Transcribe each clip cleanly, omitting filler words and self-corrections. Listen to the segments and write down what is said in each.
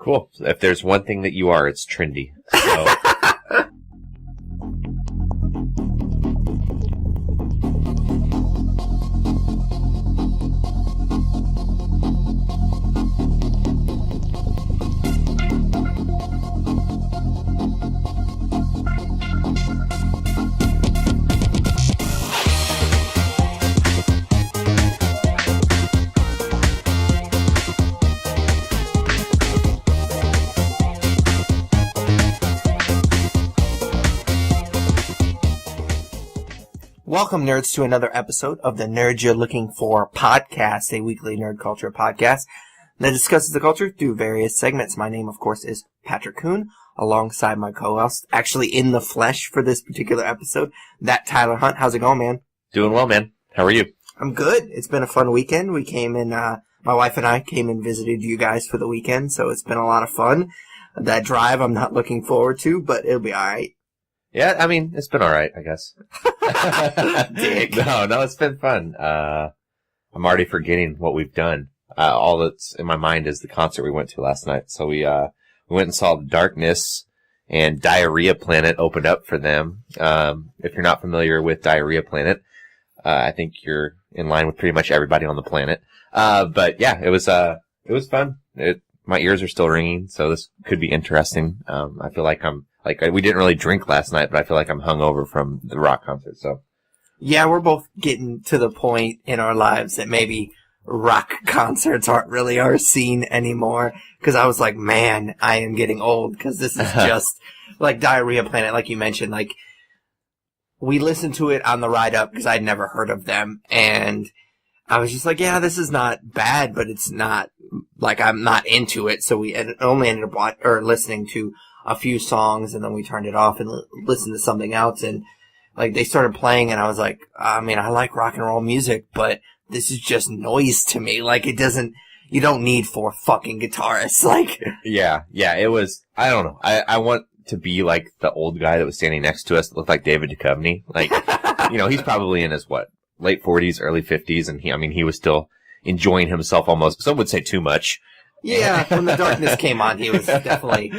Cool. If there's one thing that you are, it's trendy. So. Welcome, nerds, to another episode of the Nerd You're Looking For podcast, a weekly nerd culture podcast that discusses the culture through various segments. My name, of course, is Patrick Kuhn, alongside my co-host, actually in the flesh for this particular episode, that Tyler Hunt. How's it going, man? Doing well, man. How are you? I'm good. It's been a fun weekend. We came in, my wife and I came and visited you guys for the weekend, so it's been a lot of fun. That drive I'm not looking forward to, but it'll be alright. Yeah, I mean, it's been alright, I guess. Dick. No, it's been fun. I'm already forgetting what we've done. All that's in my mind is the concert we went to last night. So we went and saw Darkness, and Diarrhea Planet opened up for them. If you're not familiar with Diarrhea Planet, I think you're in line with pretty much everybody on the planet. But yeah, it was fun. My ears are still ringing, so this could be interesting. I feel like we didn't really drink last night, but I feel like I'm hungover from the rock concert, so. Yeah, we're both getting to the point in our lives that maybe rock concerts aren't really our scene anymore. Cause I was like, man, I am getting old, cause this is just like Diarrhea Planet, like you mentioned, like we listened to it on the ride up cause I'd never heard of them, and I was just like, yeah, this is not bad, but it's not, like, I'm not into it, so we only ended up listening to a few songs, and then we turned it off and listened to something else, and, like, they started playing, and I was like, I mean, I like rock and roll music, but this is just noise to me. Like, you don't need 4 fucking guitarists, like. Yeah, it was, I don't know, I want to be like the old guy that was standing next to us that looked like David Duchovny. Like, he's probably in his, late 40s, early 50s, and he was still enjoying himself almost, some would say too much. Yeah, when the Darkness came on, he was definitely.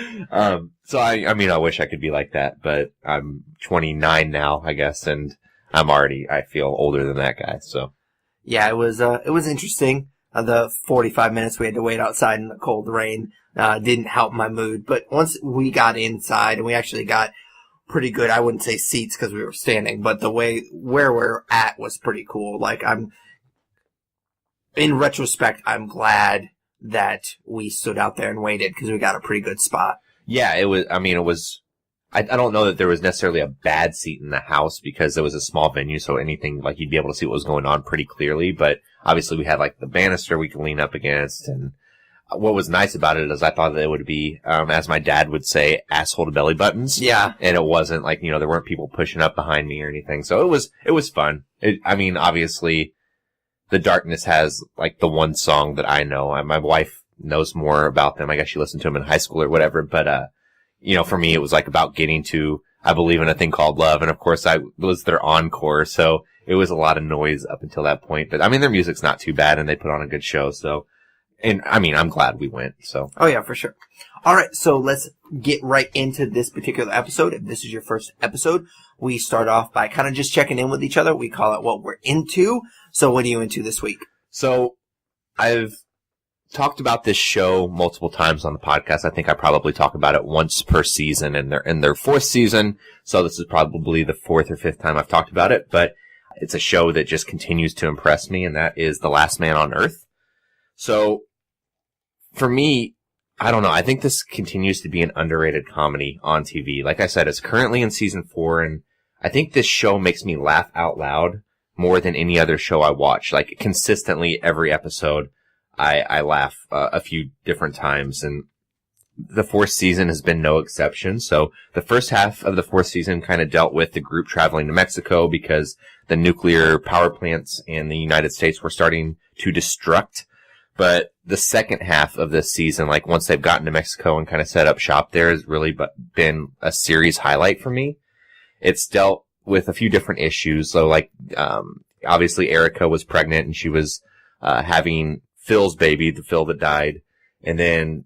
So I wish I could be like that, but I'm 29 now, I guess, and I feel older than that guy, so. Yeah, it was interesting. The 45 minutes we had to wait outside in the cold rain, didn't help my mood, but once we got inside, and we actually got pretty good, I wouldn't say seats because we were standing, but the way where we're at was pretty cool. Like, in retrospect, I'm glad that we stood out there and waited because we got a pretty good spot. Yeah, it was, I don't know that there was necessarily a bad seat in the house because it was a small venue, so anything, like, you'd be able to see what was going on pretty clearly, but obviously we had, like, the banister we could lean up against, and what was nice about it is I thought that it would be, as my dad would say, asshole to belly buttons. Yeah. And it wasn't like, there weren't people pushing up behind me or anything, so it was fun. Obviously, The Darkness has, like, the one song that I know. My wife knows more about them. I guess she listened to them in high school or whatever. But, for me, it was, like, about getting to I Believe in a Thing Called Love. And, of course, I was their encore. So it was a lot of noise up until that point. But, their music's not too bad, and they put on a good show. So, and, I'm glad we went. So. Oh, yeah, for sure. All right, so let's get right into this particular episode. If this is your first episode, we start off by kind of just checking in with each other. We call it what we're into. So what are you into this week? So I've talked about this show multiple times on the podcast. I think I probably talk about it once per season, and they're in their 4th season. So this is probably the 4th or 5th time I've talked about it, but it's a show that just continues to impress me, and that is The Last Man on Earth. So for me, I don't know. I think this continues to be an underrated comedy on TV. Like I said, it's currently in season 4, and I think this show makes me laugh out loud more than any other show I watch. Like, consistently, every episode, I laugh a few different times, and the 4th season has been no exception. So the first half of the 4th season kind of dealt with the group traveling to Mexico because the nuclear power plants in the United States were starting to destruct. But the second half of this season, like, once they've gotten to Mexico and kind of set up shop there, has really been a series highlight for me. It's dealt with a few different issues. So, like, obviously Erica was pregnant and she was having Phil's baby, the Phil that died. And then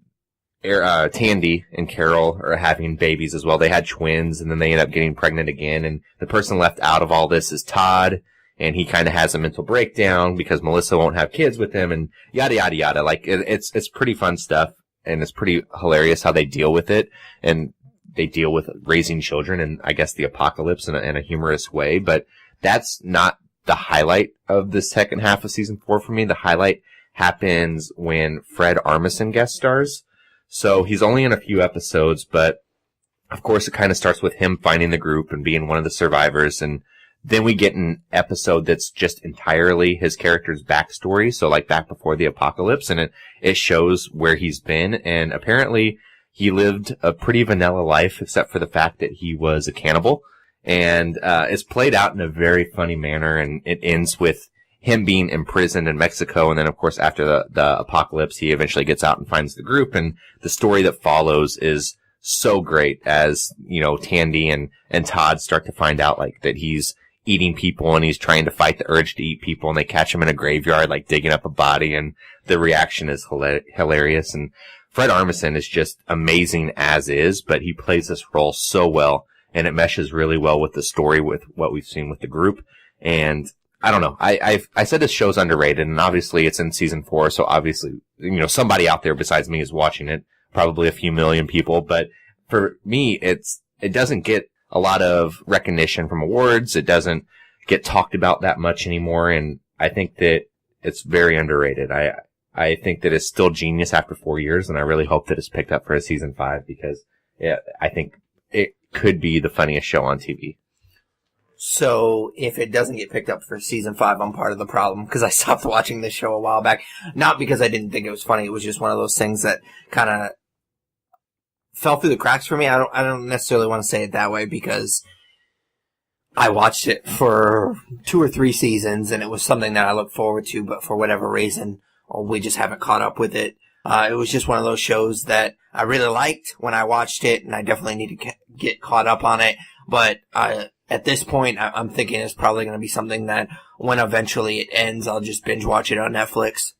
Tandy and Carol are having babies as well. They had twins, and then they end up getting pregnant again. And the person left out of all this is Todd, and he kind of has a mental breakdown because Melissa won't have kids with him, and yada yada yada. Like it's pretty fun stuff, and it's pretty hilarious how they deal with it, and they deal with raising children and I guess the apocalypse in a humorous way. But that's not the highlight of the second half of season 4 for me. The highlight happens when Fred Armisen guest stars. So he's only in a few episodes, but of course it kind of starts with him finding the group and being one of the survivors. And then we get an episode that's just entirely his character's backstory. So like back before the apocalypse, and it shows where he's been. And apparently he lived a pretty vanilla life, except for the fact that he was a cannibal. And it's played out in a very funny manner, and it ends with him being imprisoned in Mexico. And then, of course, after the apocalypse, he eventually gets out and finds the group. And the story that follows is so great as, you know, Tandy and Todd start to find out, like, that he's eating people and he's trying to fight the urge to eat people. And they catch him in a graveyard, like, digging up a body. And the reaction is hilarious. And Fred Armisen is just amazing as is, but he plays this role so well. And it meshes really well with the story, with what we've seen with the group. And I don't know. I said this show's underrated, and obviously it's in season 4, so obviously, you know, somebody out there besides me is watching it, probably a few million people. But for me, it doesn't get a lot of recognition from awards. It doesn't get talked about that much anymore, and I think that it's very underrated. I think that it's still genius after 4 years, and I really hope that it's picked up for a season 5 because I think it could be the funniest show on TV. So if it doesn't get picked up for season 5, I'm part of the problem because I stopped watching this show a while back. Not because I didn't think it was funny. It was just one of those things that kind of fell through the cracks for me. I don't necessarily want to say it that way because I watched it for 2 or 3 seasons and it was something that I looked forward to, but for whatever reason, we just haven't caught up with it. It was just one of those shows that I really liked when I watched it, and I definitely need to get caught up on it. But at this point, I'm thinking it's probably going to be something that when eventually it ends, I'll just binge watch it on Netflix.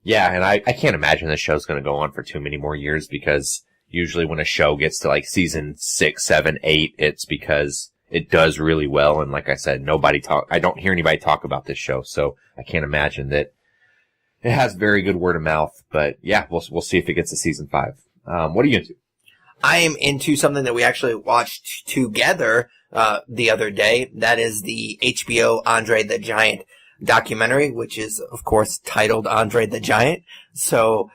Yeah, and I can't imagine this show's going to go on for too many more years because usually when a show gets to like season 6, 7, 8, it's because it does really well. And like I said, I don't hear anybody talk about this show, so I can't imagine that it has very good word of mouth. But yeah, we'll see if it gets to season 5. What are you into? I am into something that we actually watched together the other day. That is the HBO Andre the Giant documentary, which is, of course, titled Andre the Giant. So,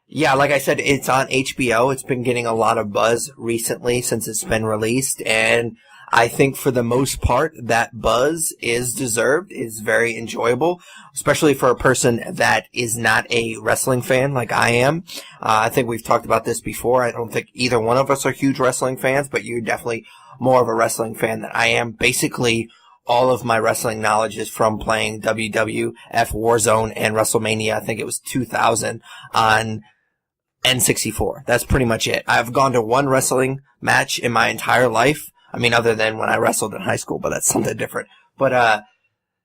yeah, like I said, it's on HBO. It's been getting a lot of buzz recently since it's been released, and I think for the most part that buzz is deserved, is very enjoyable, especially for a person that is not a wrestling fan like I am. I think we've talked about this before. I don't think either one of us are huge wrestling fans, but you're definitely more of a wrestling fan than I am. Basically, all of my wrestling knowledge is from playing WWF Warzone and WrestleMania. I think it was 2000 on N64. That's pretty much it. I've gone to one wrestling match in my entire life. I mean, other than when I wrestled in high school, but that's something different. But,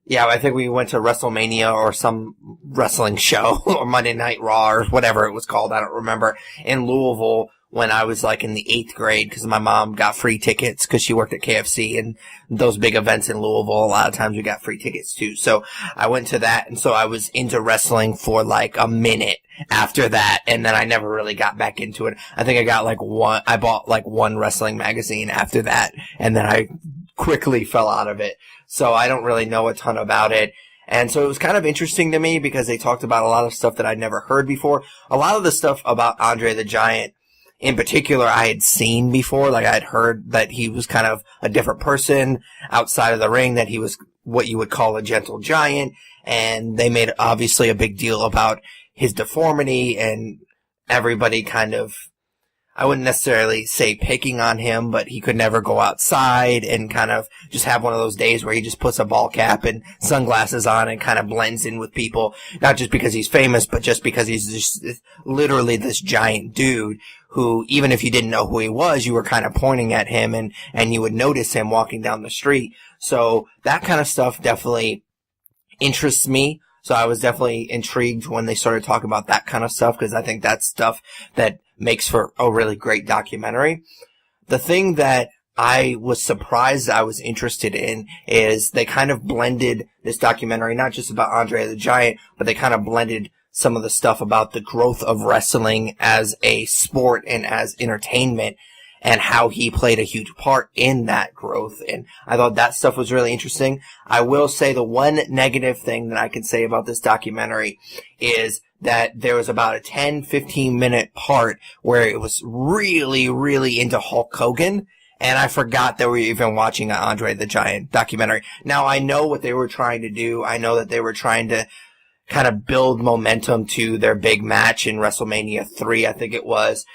yeah, I think we went to WrestleMania or some wrestling show or Monday Night Raw or whatever it was called. I don't remember, in Louisville when I was like in the 8th grade because my mom got free tickets because she worked at KFC, and those big events in Louisville, a lot of times we got free tickets too. So I went to that, and so I was into wrestling for like a minute after that, and then I never really got back into it. I think I bought like one wrestling magazine after that, and then I quickly fell out of it. So I don't really know a ton about it. And so it was kind of interesting to me because they talked about a lot of stuff that I'd never heard before. A lot of the stuff about Andre the Giant in particular I had seen before. Like I'd heard that he was kind of a different person outside of the ring, that he was what you would call a gentle giant. And they made obviously a big deal about his deformity, and everybody kind of, I wouldn't necessarily say picking on him, but he could never go outside and kind of just have one of those days where he just puts a ball cap and sunglasses on and kind of blends in with people, not just because he's famous, but just because he's just literally this giant dude who, even if you didn't know who he was, you were kind of pointing at him and you would notice him walking down the street. So that kind of stuff definitely interests me. So I was definitely intrigued when they started talking about that kind of stuff, because I think that's stuff that makes for a really great documentary. The thing that I was surprised I was interested in is they kind of blended this documentary, not just about Andre the Giant, but they kind of blended some of the stuff about the growth of wrestling as a sport and as entertainment and how he played a huge part in that growth. And I thought that stuff was really interesting. I will say the one negative thing that I can say about this documentary is that there was about a 10-15 minute part where it was really, really into Hulk Hogan. And I forgot that we were even watching an Andre the Giant documentary. Now, I know what they were trying to do. I know that they were trying to kind of build momentum to their big match in WrestleMania 3, I think it was.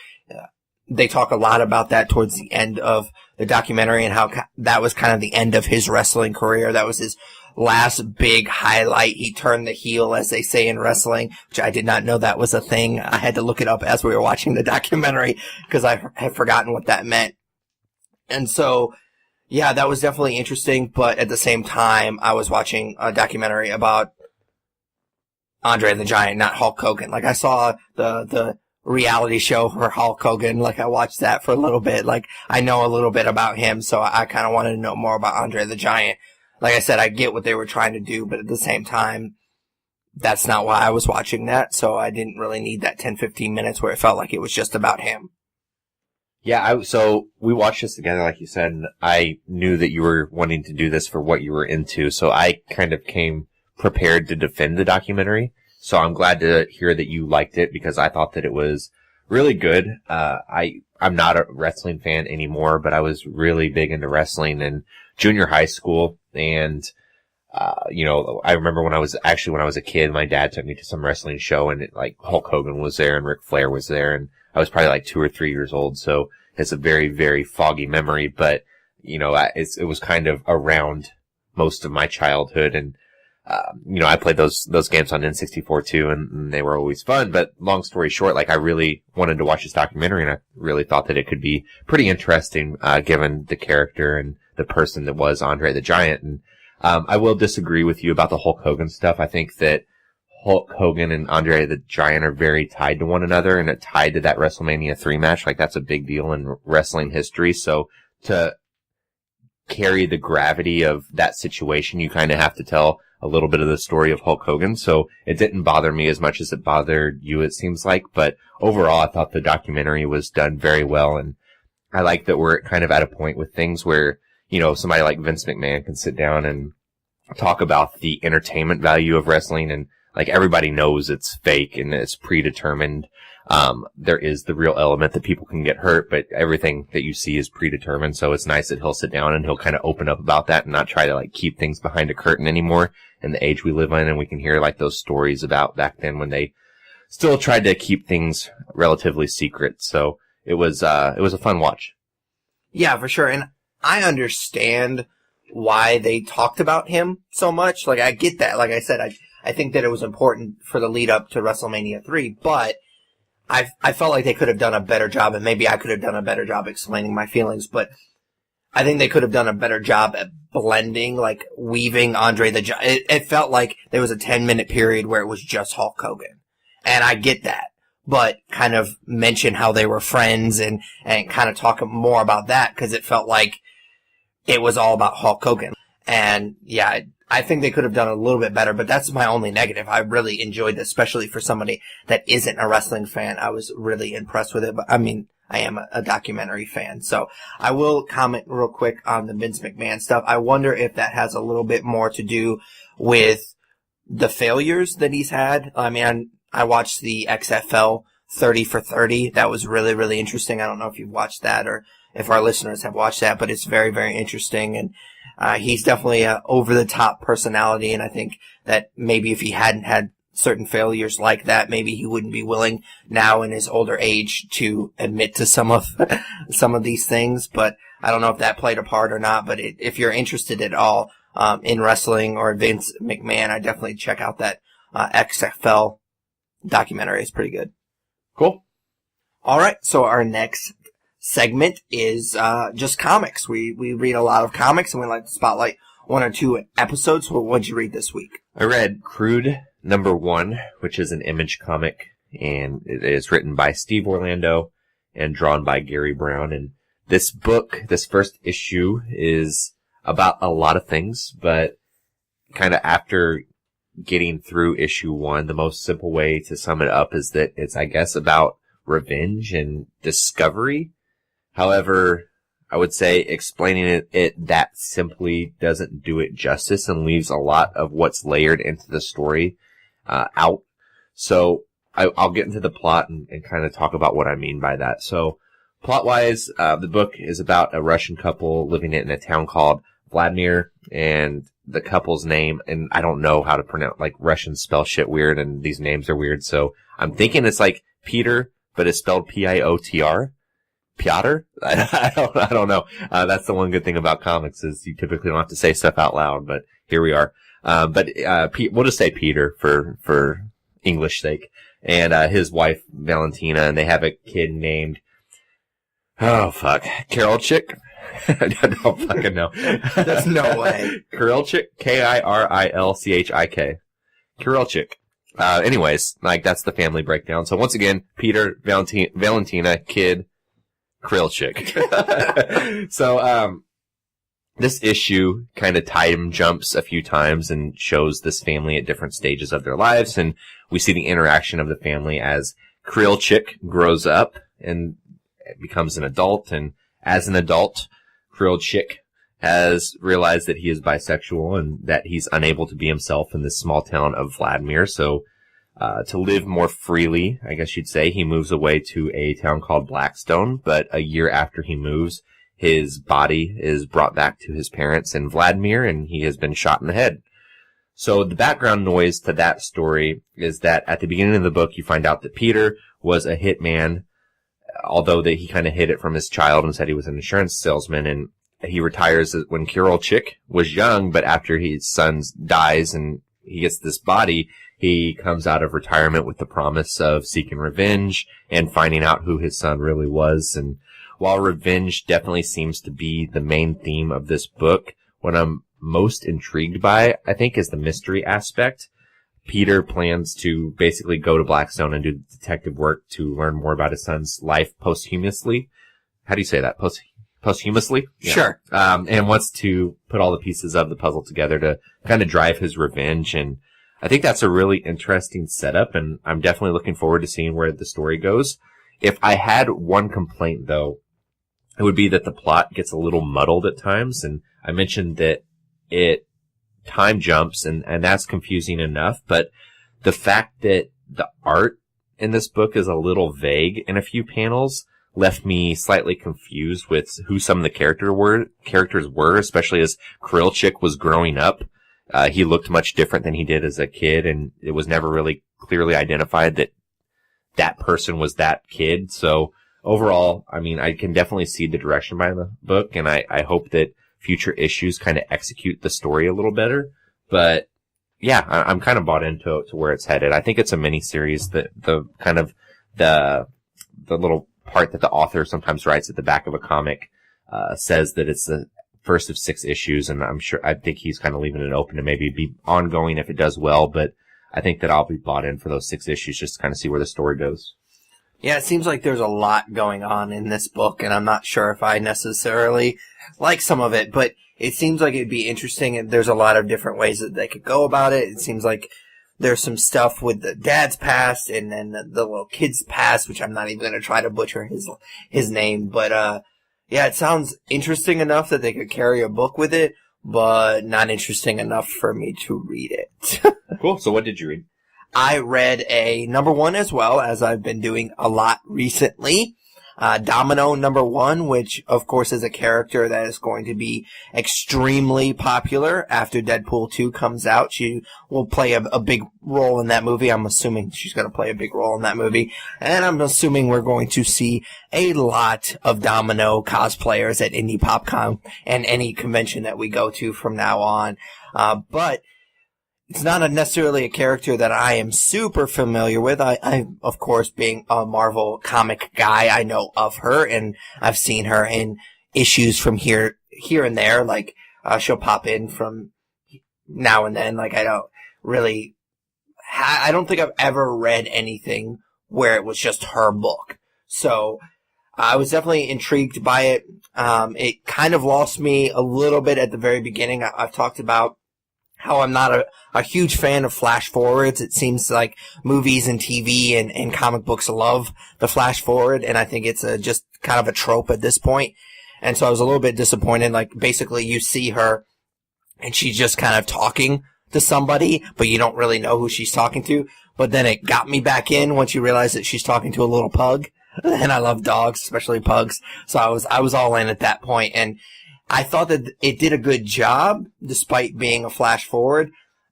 They talk a lot about that towards the end of the documentary and how that was kind of the end of his wrestling career. That was his last big highlight. He turned the heel, as they say in wrestling, which I did not know that was a thing. I had to look it up as we were watching the documentary because I had forgotten what that meant. And so, yeah, that was definitely interesting, but at the same time, I was watching a documentary about Andre the Giant, not Hulk Hogan. Like, I saw the reality show for Hulk Hogan. Like, I watched that for a little bit. Like, I know a little bit about him, so I kind of wanted to know more about Andre the Giant. Like I said, I get what they were trying to do, but at the same time, that's not why I was watching that, so I didn't really need that 10-15 minutes where it felt like it was just about him. Yeah, so we watched this together, like you said, and I knew that you were wanting to do this for what you were into, so I kind of came prepared to defend the documentary. So I'm glad to hear that you liked it because I thought that it was really good. I'm not a wrestling fan anymore, but I was really big into wrestling in junior high school. And, I remember when I was a kid, my dad took me to some wrestling show and Hulk Hogan was there and Ric Flair was there. And I was probably like 2 or 3 years old. So it's a very, very foggy memory, but, it was kind of around most of my childhood. And, I played those games on N64 too, and they were always fun. But long story short, I really wanted to watch this documentary, and I really thought that it could be pretty interesting, given the character and the person that was Andre the Giant. And, I will disagree with you about the Hulk Hogan stuff. I think that Hulk Hogan and Andre the Giant are very tied to one another, and it tied to that WrestleMania 3 match. That's a big deal in wrestling history. So to carry the gravity of that situation, you kind of have to tell a little bit of the story of Hulk Hogan. So it didn't bother me as much as it bothered you, it seems like. But overall, I thought the documentary was done very well. And I like that we're kind of at a point with things where, somebody like Vince McMahon can sit down and talk about the entertainment value of wrestling. And everybody knows it's fake and it's predetermined. There is the real element that people can get hurt, but everything that you see is predetermined. So it's nice that he'll sit down and he'll kind of open up about that and not try to keep things behind a curtain anymore in the age we live in. And we can hear those stories about back then when they still tried to keep things relatively secret. So it was a fun watch. Yeah, for sure. And I understand why they talked about him so much. I get that. Like I said, I think that it was important for the lead up to WrestleMania 3, but I felt like they could have done a better job, and maybe I could have done a better job explaining my feelings, but I think they could have done a better job at blending, weaving Andre the Giant. It felt like there was a 10-minute period where it was just Hulk Hogan. And I get that, but kind of mention how they were friends and kind of talk more about that, because it felt like it was all about Hulk Hogan. And yeah, I think they could have done a little bit better, but that's my only negative. I really enjoyed this, especially for somebody that isn't a wrestling fan. I was really impressed with it, but I mean, I am a documentary fan. So I will comment real quick on the Vince McMahon stuff. I wonder if that has a little bit more to do with the failures that he's had. I mean, I watched the XFL 30 for 30. That was really, really interesting. I don't know if you've watched that or if our listeners have watched that, but it's very, very interesting. And he's definitely an over-the-top personality, and I think that maybe if he hadn't had certain failures like that, maybe he wouldn't be willing now in his older age to admit to some of these things. But I don't know if that played a part or not. But if you're interested at all in wrestling or Vince McMahon, I definitely check out that XFL documentary. It's pretty good. Cool. All right, so our next segment is just comics. We read a lot of comics, and we like to spotlight 1 or 2 episodes. What did you read this week? I read Crude No. 1, which is an Image comic, and it is written by Steve Orlando and drawn by Gary Brown. And this book, this first issue, is about a lot of things, but kind of after getting through issue 1, the most simple way to sum it up is that it's, I guess, about revenge and discovery. However, I would say explaining it that simply doesn't do it justice and leaves a lot of what's layered into the story out. So I'll get into the plot and kind of talk about what I mean by that. So plot-wise, the book is about a Russian couple living in a town called Vladimir, and the couple's name, and I don't know how to pronounce, like, Russians spell shit weird, and these names are weird, so I'm thinking it's like Peter, but it's spelled Piotr. Piotr? I don't know. That's the one good thing about comics is you typically don't have to say stuff out loud, but here we are. We'll just say Peter for English sake. And his wife, Valentina, and they have a kid named, Kirilchik. I don't fucking know. There's no way. Kirilchik, Kirilchik. Kirilchik. Anyways, like, that's the family breakdown. So once again, Peter, Valentina, kid, Kirilchik. So, this issue kind of time jumps a few times and shows this family at different stages of their lives, and we see the interaction of the family as Kirilchik grows up and becomes an adult, and as an adult, Kirilchik has realized that he is bisexual and that he's unable to be himself in this small town of Vladimir. So, to live more freely, I guess you'd say, he moves away to a town called Blackstone. But a year after he moves, his body is brought back to his parents in Vladimir, and he has been shot in the head. So the background noise to that story is that at the beginning of the book, you find out that Peter was a hitman, although that he kind of hid it from his child and said he was an insurance salesman, and he retires when Kirilchik was young, but after his son dies and he gets this body, he comes out of retirement with the promise of seeking revenge and finding out who his son really was. And while revenge definitely seems to be the main theme of this book, what I'm most intrigued by, I think, is the mystery aspect. Peter plans to basically go to Blackstone and do detective work to learn more about his son's life posthumously. How do you say that? Posthumously? Yeah. Sure. And wants to put all the pieces of the puzzle together to kind of drive his revenge. And I think that's a really interesting setup, and I'm definitely looking forward to seeing where the story goes. If I had one complaint, though, it would be that the plot gets a little muddled at times. And I mentioned that it time jumps, and that's confusing enough, but the fact that the art in this book is a little vague in a few panels left me slightly confused with who some of the characters were, especially as Kirilchik was growing up. He looked much different than he did as a kid, and it was never really clearly identified that that person was that kid. So overall, I mean, I can definitely see the direction behind the book, and I hope that future issues kind of execute the story a little better. But yeah, I'm kind of bought into to where it's headed. I think it's a mini series that the little part that the author sometimes writes at the back of a comic says that it's the first of 6 issues, and I think he's kind of leaving it open to maybe be ongoing if it does well, but I think that I'll be bought in for those 6 issues just to kind of see where the story goes. Yeah, it seems like there's a lot going on in this book, and I'm not sure if I necessarily like some of it, but it seems like it'd be interesting, and there's a lot of different ways that they could go about it. It seems like there's some stuff with the dad's past and then the little kid's past, which I'm not even going to try to butcher his name, but yeah, it sounds interesting enough that they could carry a book with it, but not interesting enough for me to read it. Cool. So what did you read? I read a #1 as well, as I've been doing a lot recently. Domino #1, which of course is a character that is going to be extremely popular after Deadpool 2 comes out. She will play a big role in that movie. I'm assuming she's going to play a big role in that movie. And I'm assuming we're going to see a lot of Domino cosplayers at Indie PopCon and any convention that we go to from now on. But it's not necessarily a character that I am super familiar with. I, of course, being a Marvel comic guy, I know of her, and I've seen her in issues from here and there. Like, she'll pop in from now and then. Like, I don't think I've ever read anything where it was just her book. So, I was definitely intrigued by it. It kind of lost me a little bit at the very beginning. I've talked about how I'm not a huge fan of flash forwards. It seems like movies and TV and comic books love the flash forward, and I think it's just kind of a trope at this point. And so I was a little bit disappointed. Like, basically you see her and she's just kind of talking to somebody, but you don't really know who she's talking to. But then it got me back in once you realize that she's talking to a little pug. And I love dogs, especially pugs. So I was all in at that point. And I thought that it did a good job, despite being a flash forward,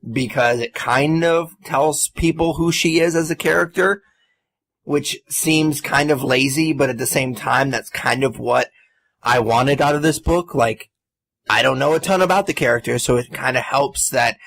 because it kind of tells people who she is as a character, which seems kind of lazy, but at the same time, that's kind of what I wanted out of this book. Like, I don't know a ton about the character, so it kind of helps that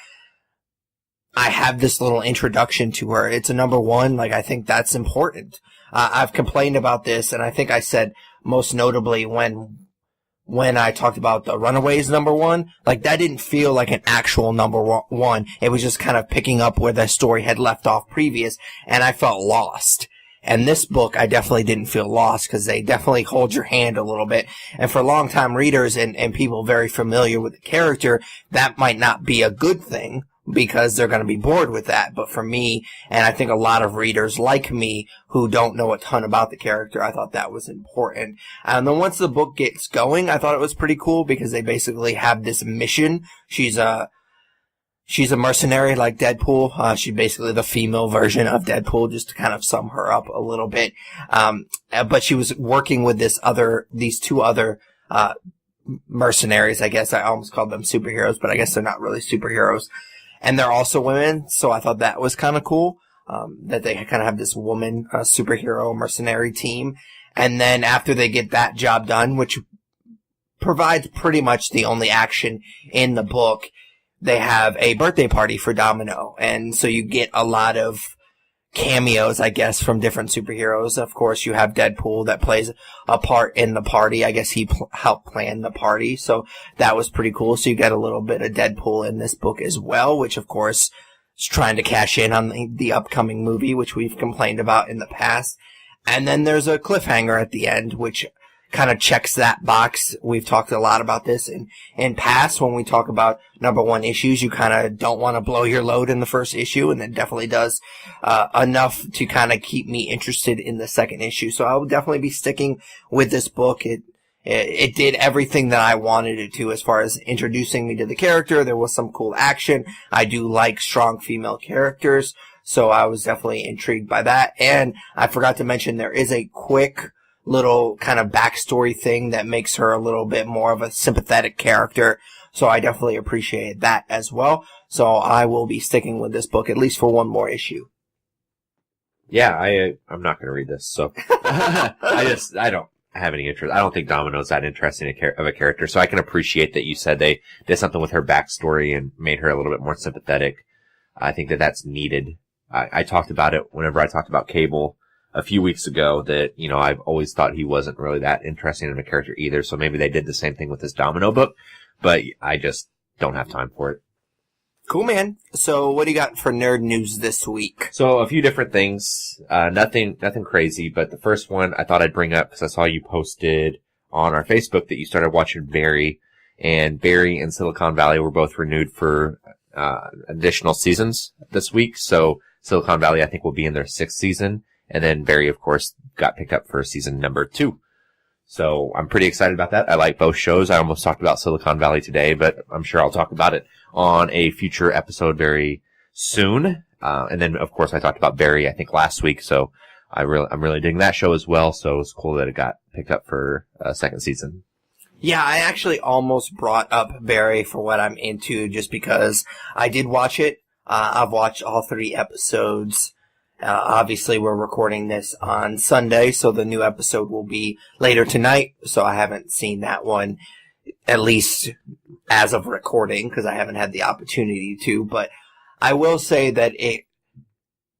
I have this little introduction to her. It's a number one. Like, I think that's important. I've complained about this, and I think I said most notably when I talked about the Runaways number one, like, that didn't feel like an actual number one. It was just kind of picking up where the story had left off previous, and I felt lost. And this book, I definitely didn't feel lost, because they definitely hold your hand a little bit. And for longtime readers and people very familiar with the character, that might not be a good thing, because they're going to be bored with that. But for me, and I think a lot of readers like me who don't know a ton about the character, I thought that was important. And then once the book gets going, I thought it was pretty cool, because they basically have this mission. She's a mercenary like Deadpool. She's basically the female version of Deadpool, just to kind of sum her up a little bit. But she was working with these two other mercenaries, I guess. I almost called them superheroes, but I guess they're not really superheroes. And they're also women, so I thought that was kind of cool, that they kind of have this woman superhero mercenary team. And then after they get that job done, which provides pretty much the only action in the book, they have a birthday party for Domino. And so you get a lot of cameos, I guess, from different superheroes. Of course, you have Deadpool that plays a part in the party. I guess he helped plan the party, so that was pretty cool. So you get a little bit of Deadpool in this book as well, which of course is trying to cash in on the upcoming movie, which we've complained about in the past. And then there's a cliffhanger at the end, which kind of checks that box. We've talked a lot about this in past when we talk about number one issues. You kind of don't want to blow your load in the first issue, and it definitely does enough to kind of keep me interested in the second issue. So I will definitely be sticking with this book. It did everything that I wanted it to as far as introducing me to the character. There was some cool action. I do like strong female characters, so I was definitely intrigued by that. And I forgot to mention there is a quick little kind of backstory thing that makes her a little bit more of a sympathetic character. So I definitely appreciate that as well. So I will be sticking with this book at least for one more issue. Yeah, I'm not going to read this, so I don't have any interest. I don't think Domino's that interesting of a character, so I can appreciate that you said they did something with her backstory and made her a little bit more sympathetic. I think that that's needed. I talked about it whenever I talked about Cable a few weeks ago, that, you know, I've always thought he wasn't really that interesting of a character either, so maybe they did the same thing with this Domino book, but I just don't have time for it. Cool, man. So what do you got for nerd news this week? So a few different things, nothing crazy, but the first one I thought I'd bring up because I saw you posted on our Facebook that you started watching Barry, and Barry and Silicon Valley were both renewed for additional seasons this week, so Silicon Valley I think will be in their 6th season. And then Barry, of course, got picked up for season number 2. So I'm pretty excited about that. I like both shows. I almost talked about Silicon Valley today, but I'm sure I'll talk about it on a future episode very soon. And then, of course, I talked about Barry, I think, last week. So I'm really digging that show as well. So it's cool that it got picked up for a 2nd season. Yeah, I actually almost brought up Barry for what I'm into just because I did watch it. I've watched all 3 episodes. Obviously, we're recording this on Sunday, so the new episode will be later tonight. So I haven't seen that one, at least as of recording, because I haven't had the opportunity to. But I will say that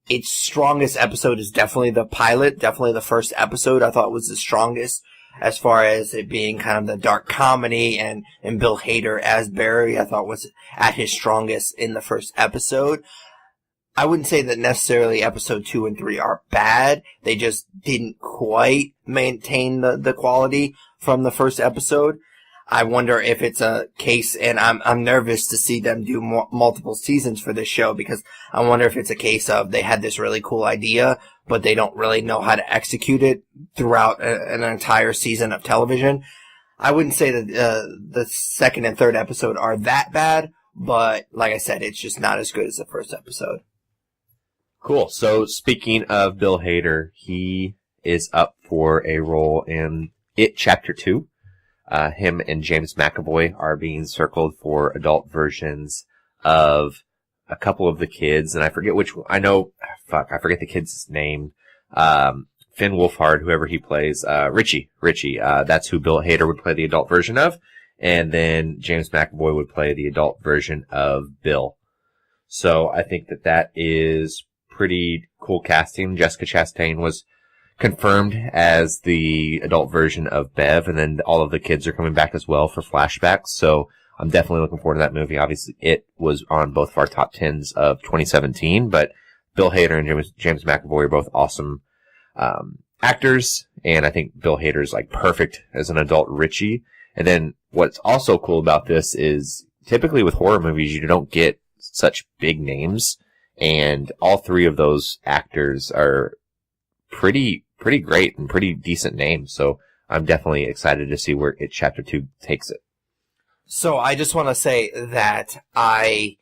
its strongest episode is definitely the pilot, definitely the first episode. I thought was the strongest as far as it being kind of the dark comedy, and Bill Hader as Barry, I thought was at his strongest in the first episode. I wouldn't say that necessarily episode 2 and 3 are bad. They just didn't quite maintain the quality from the first episode. I wonder if it's a case, and I'm nervous to see them do multiple seasons for this show, because I wonder if it's a case of they had this really cool idea, but they don't really know how to execute it throughout an entire season of television. I wouldn't say that the second and third episode are that bad, but like I said, it's just not as good as the first episode. Cool. So speaking of Bill Hader, he is up for a role in It Chapter 2. Him and James McAvoy are being circled for adult versions of a couple of the kids, and I forget which one. I forget the kid's name. Finn Wolfhard, whoever he plays, Richie. That's who Bill Hader would play the adult version of, and then James McAvoy would play the adult version of Bill. So I think that is pretty cool casting. Jessica Chastain was confirmed as the adult version of Bev, and then all of the kids are coming back as well for flashbacks. So I'm definitely looking forward to that movie. Obviously, it was on both of our top 10s of 2017, but Bill Hader and James McAvoy are both awesome actors, and I think Bill Hader's like perfect as an adult Richie. And then what's also cool about this is typically with horror movies, you don't get such big names, and all three of those actors are pretty great and pretty decent names. So I'm definitely excited to see where It Chapter 2 takes it. So I just want to say that I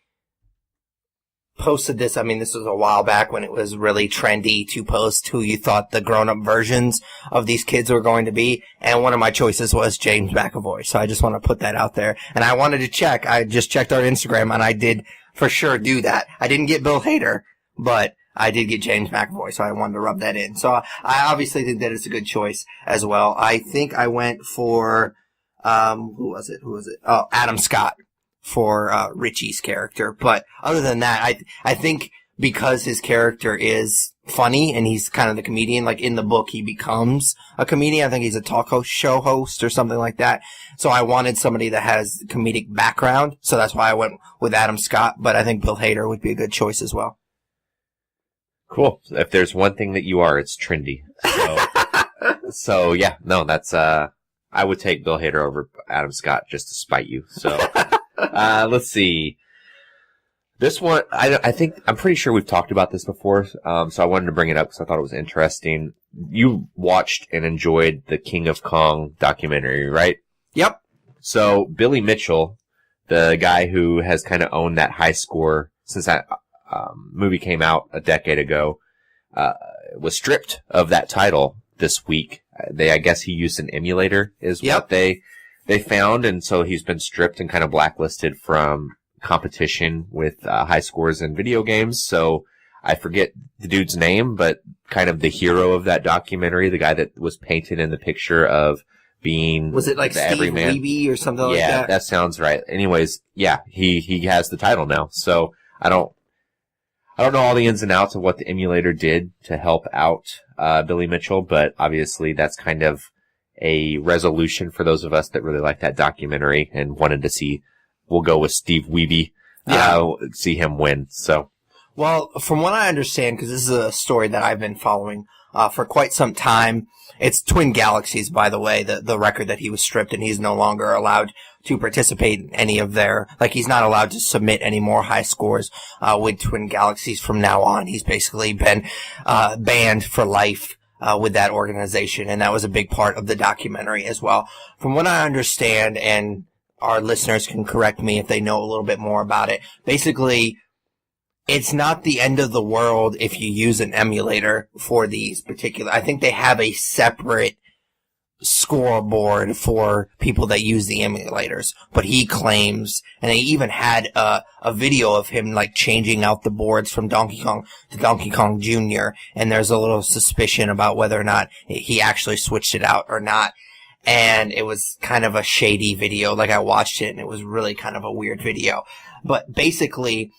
posted this. I mean, this was a while back when it was really trendy to post who you thought the grown-up versions of these kids were going to be. And one of my choices was James McAvoy. So I just want to put that out there. And I wanted to check. I just checked our Instagram, and I did for sure do that. I didn't get Bill Hader, but I did get James McAvoy, so I wanted to rub that in. So I obviously think that it's a good choice as well. I think I went for, who was it? Oh, Adam Scott for Richie's character. But other than that, I think because his character is funny and he's kind of the comedian, like in the book he becomes a comedian. I think he's a talk show host or something like that. So I wanted somebody that has comedic background. So that's why I went with Adam Scott. But I think Bill Hader would be a good choice as well. Cool. If there's one thing that you are, it's trendy. So yeah, no, that's, I would take Bill Hader over Adam Scott just to spite you. So, let's see. This one, I'm pretty sure we've talked about this before. So I wanted to bring it up because I thought it was interesting. You watched and enjoyed the King of Kong documentary, right? Yep. So Billy Mitchell, the guy who has kind of owned that high score since that movie came out a decade ago, was stripped of that title this week. I guess he used an emulator is what they found, and so he's been stripped and kind of blacklisted from competition with high scores in video games. So I forget the dude's name, but kind of the hero of that documentary, the guy that was painted in the picture of being, was it like the Steve everyman? Levy or something like that? Yeah, that sounds right. Anyways, yeah, he has the title now. So I don't know all the ins and outs of what the emulator did to help out Billy Mitchell, but obviously that's kind of a resolution for those of us that really like that documentary and wanted to see, we'll go with Steve Wiebe, see him win. So, well, from what I understand, because this is a story that I've been following for quite some time, it's Twin Galaxies, by the way, the record that he was stripped, and he's no longer allowed to participate in any of he's not allowed to submit any more high scores with Twin Galaxies from now on. He's basically been banned for life with that organization, and that was a big part of the documentary as well. From what I understand, and our listeners can correct me if they know a little bit more about it, basically, it's not the end of the world if you use an emulator for these particular. I think they have a separate scoreboard for people that use the emulators, but he claims, and they even had a video of him like changing out the boards from Donkey Kong to Donkey Kong Jr., and there's a little suspicion about whether or not he actually switched it out or not. And it was kind of a shady video. Like, I watched it and it was really kind of a weird video. But basically,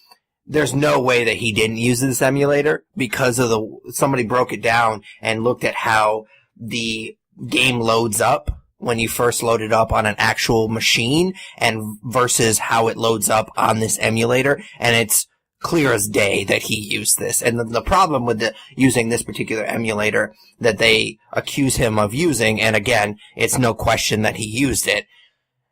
there's no way that he didn't use this emulator because of somebody broke it down and looked at how the game loads up when you first load it up on an actual machine and versus how it loads up on this emulator. And it's clear as day that he used this. And the problem with using this particular emulator that they accuse him of using, and again, it's no question that he used it,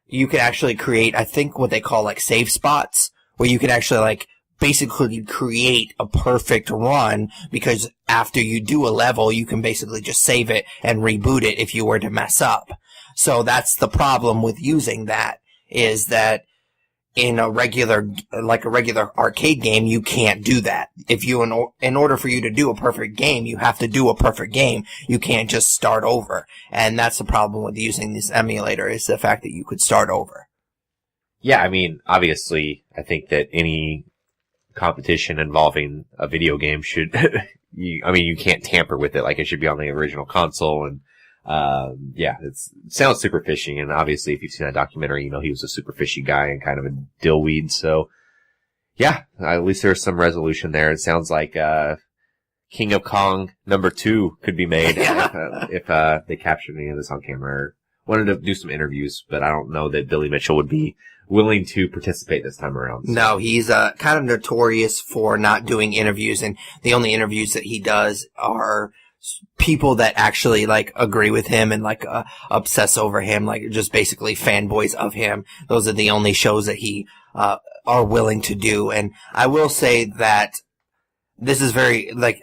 you could actually create, I think, what they call like save spots, where you could actually like basically create a perfect run, because after you do a level, you can basically just save it and reboot it if you were to mess up. So that's the problem with using that, is that in a regular arcade game, you can't do that. In order for you to do a perfect game, you have to do a perfect game. You can't just start over. And that's the problem with using this emulator, is the fact that you could start over. Yeah, I mean, obviously, I think that any competition involving a video game should, you can't tamper with it. Like, it should be on the original console, and it sounds super fishy, and obviously if you've seen that documentary, he was a super fishy guy and kind of a dillweed, so yeah, at least there's some resolution there. It sounds like, King of Kong #2 could be made if they captured any of this on camera. Wanted to do some interviews, but I don't know that Billy Mitchell would be willing to participate this time around. So. No, he's kind of notorious for not doing interviews, and the only interviews that he does are people that actually like agree with him and like obsess over him, like just basically fanboys of him. Those are the only shows that he are willing to do. And I will say that this is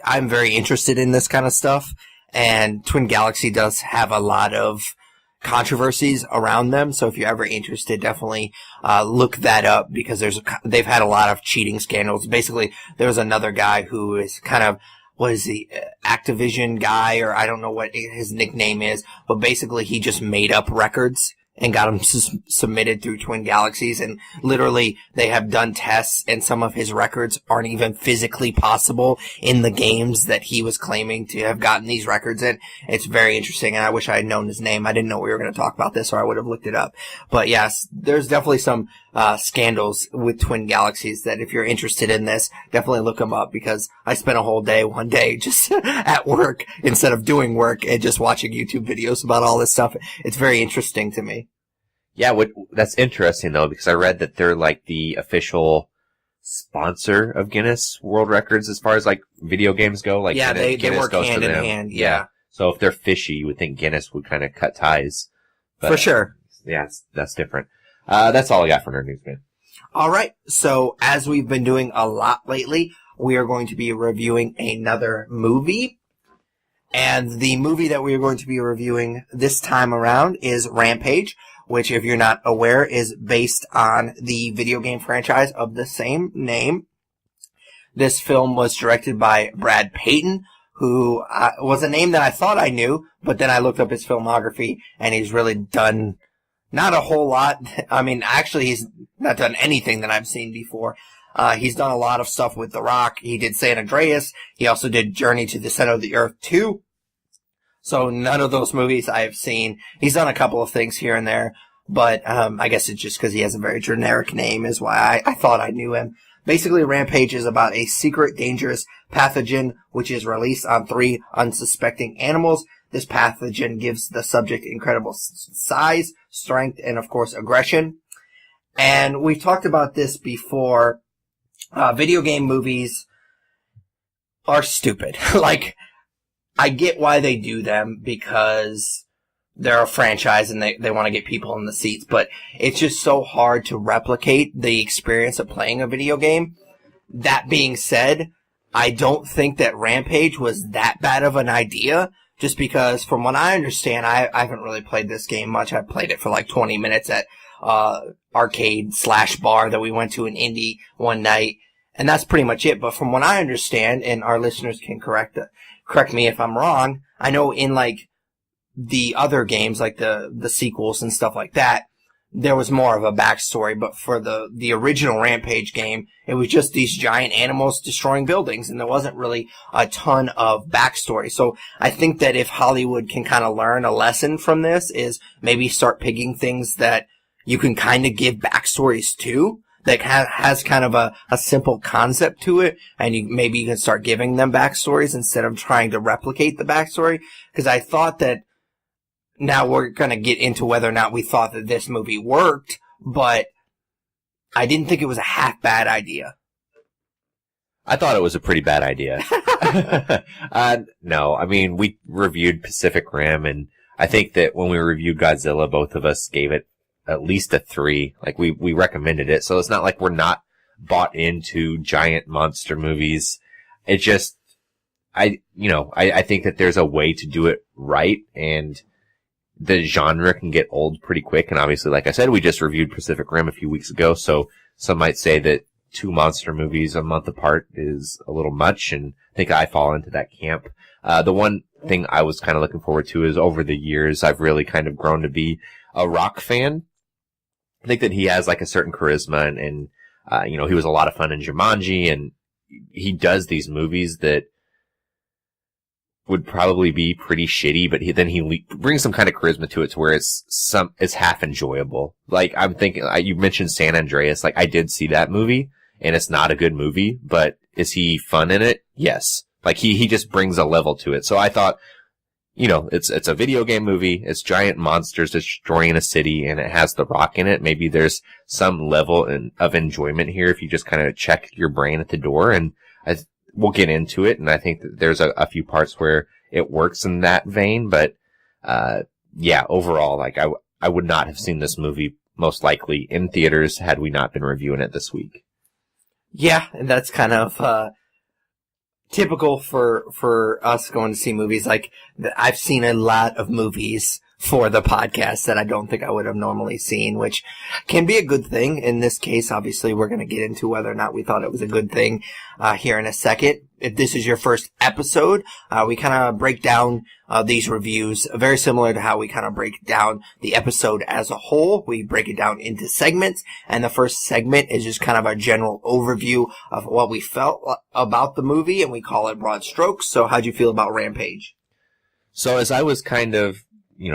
I'm very interested in this kind of stuff, and Twin Galaxy does have a lot of controversies around them. So if you're ever interested, definitely look that up, because they've had a lot of cheating scandals. Basically, there was another guy who is kind of, what is the Activision guy, or I don't know what his nickname is, but basically he just made up records and got them submitted through Twin Galaxies, and literally they have done tests, and some of his records aren't even physically possible in the games that he was claiming to have gotten these records in. It's very interesting, and I wish I had known his name. I didn't know we were going to talk about this, or I would have looked it up. But yes, there's definitely some scandals with Twin Galaxies that if you're interested in this, definitely look them up, because I spent a whole day one day just at work instead of doing work and just watching YouTube videos about all this stuff. It's very interesting to me. Yeah, that's interesting though, because I read that they're like the official sponsor of Guinness World Records as far as like video games go. Like, yeah, they work goes hand to in them. hand. Yeah. So if they're fishy, you would think Guinness would kind of cut ties. But, for sure. Yeah, that's different. That's all I got for Nerd News, man. All right. So as we've been doing a lot lately, we are going to be reviewing another movie. And the movie that we are going to be reviewing this time around is Rampage, which, if you're not aware, is based on the video game franchise of the same name. This film was directed by Brad Payton, who was a name that I thought I knew, but then I looked up his filmography, and he's really done not a whole lot. I mean, actually, he's not done anything that I've seen before. He's done a lot of stuff with The Rock. He did San Andreas. He also did Journey to the Center of the Earth 2. So none of those movies I have seen. He's done a couple of things here and there, but I guess it's just because he has a very generic name is why I thought I knew him. Basically, Rampage is about a secret, dangerous pathogen which is released on 3 unsuspecting animals. This pathogen gives the subject incredible size, strength, and, of course, aggression. And we've talked about this before. Video game movies are stupid. Like, I get why they do them, because they're a franchise and they want to get people in the seats, but it's just so hard to replicate the experience of playing a video game. That being said, I don't think that Rampage was that bad of an idea, just because from what I understand, I haven't really played this game much. I played it for like 20 minutes at arcade/bar that we went to in Indy one night, and that's pretty much it. But from what I understand, and our listeners can correct me if I'm wrong, I know in like the other games, like the sequels and stuff like that, there was more of a backstory. But for the original Rampage game, it was just these giant animals destroying buildings, and there wasn't really a ton of backstory. So I think that if Hollywood can kind of learn a lesson from this, is maybe start picking things that you can kind of give backstories to, that has kind of a simple concept to it, and maybe you can start giving them backstories instead of trying to replicate the backstory. Because I thought that, now we're going to get into whether or not we thought that this movie worked, but I didn't think it was a half bad idea. I thought it was a pretty bad idea. No, I mean, we reviewed Pacific Rim, and I think that when we reviewed Godzilla, both of us gave it at least a 3. Like, we recommended it, so it's not like we're not bought into giant monster movies. It just, I think that there's a way to do it right, and the genre can get old pretty quick, and obviously, like I said, we just reviewed Pacific Rim a few weeks ago, so some might say that 2 monster movies a month apart is a little much, and I think I fall into that camp. The one thing I was kind of looking forward to is over the years, I've really kind of grown to be a Rock fan. I think that he has like a certain charisma, and he was a lot of fun in Jumanji, and he does these movies that would probably be pretty shitty, but he brings some kind of charisma to it to where it's half enjoyable. Like, I'm thinking, you mentioned San Andreas, like, I did see that movie, and it's not a good movie, but is he fun in it? Yes. Like, he just brings a level to it. So I thought, it's a video game movie, it's giant monsters destroying a city, and it has The Rock in it. Maybe there's some level of enjoyment here if you just kind of check your brain at the door, and we'll get into it, and I think that there's a few parts where it works in that vein, but overall, like, I would not have seen this movie most likely in theaters had we not been reviewing it this week. Yeah, and that's kind of typical for us going to see movies. Like, I've seen a lot of movies for the podcast that I don't think I would have normally seen, which can be a good thing. In this case, obviously, we're going to get into whether or not we thought it was a good thing here in a second. If this is your first episode, we kind of break down these reviews very similar to how we kind of break down the episode as a whole. We break it down into segments, and the first segment is just kind of a general overview of what we felt about the movie, and we call it Broad Strokes. So how'd you feel about Rampage? So as I was kind of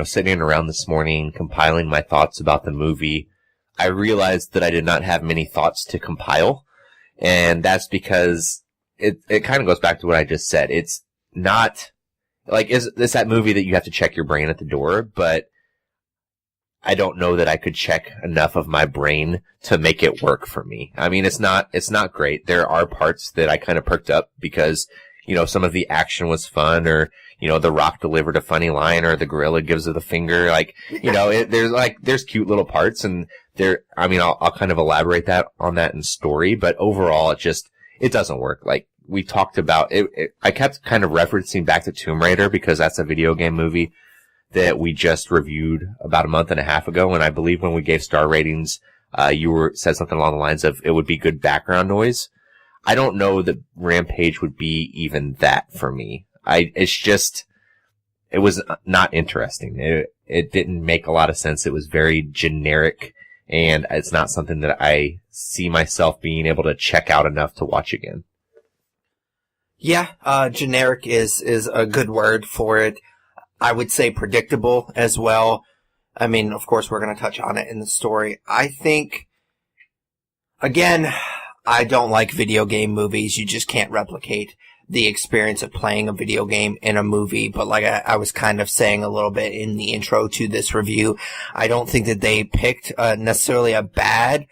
sitting around this morning, compiling my thoughts about the movie, I realized that I did not have many thoughts to compile. And that's because it kind of goes back to what I just said. It's not, like, it's that movie that you have to check your brain at the door, but I don't know that I could check enough of my brain to make it work for me. I mean, it's not great. There are parts that I kind of perked up because, some of the action was fun, or, The Rock delivered a funny line, or the gorilla gives it the finger. Like, there's cute little parts, and I'll kind of elaborate on that in story, but overall, it doesn't work. Like, we talked about it. I kept kind of referencing back to Tomb Raider because that's a video game movie that we just reviewed about a month and a half ago, and I believe when we gave star ratings, you said something along the lines of it would be good background noise. I don't know that Rampage would be even that for me. It was not interesting. It didn't make a lot of sense. It was very generic, and it's not something that I see myself being able to check out enough to watch again. Yeah, generic is a good word for it. I would say predictable as well. I mean, of course, we're going to touch on it in the story. I think, again, I don't like video game movies. You just can't replicate the experience of playing a video game in a movie. But like I was kind of saying a little bit in the intro to this review, I don't think that they picked necessarily a bad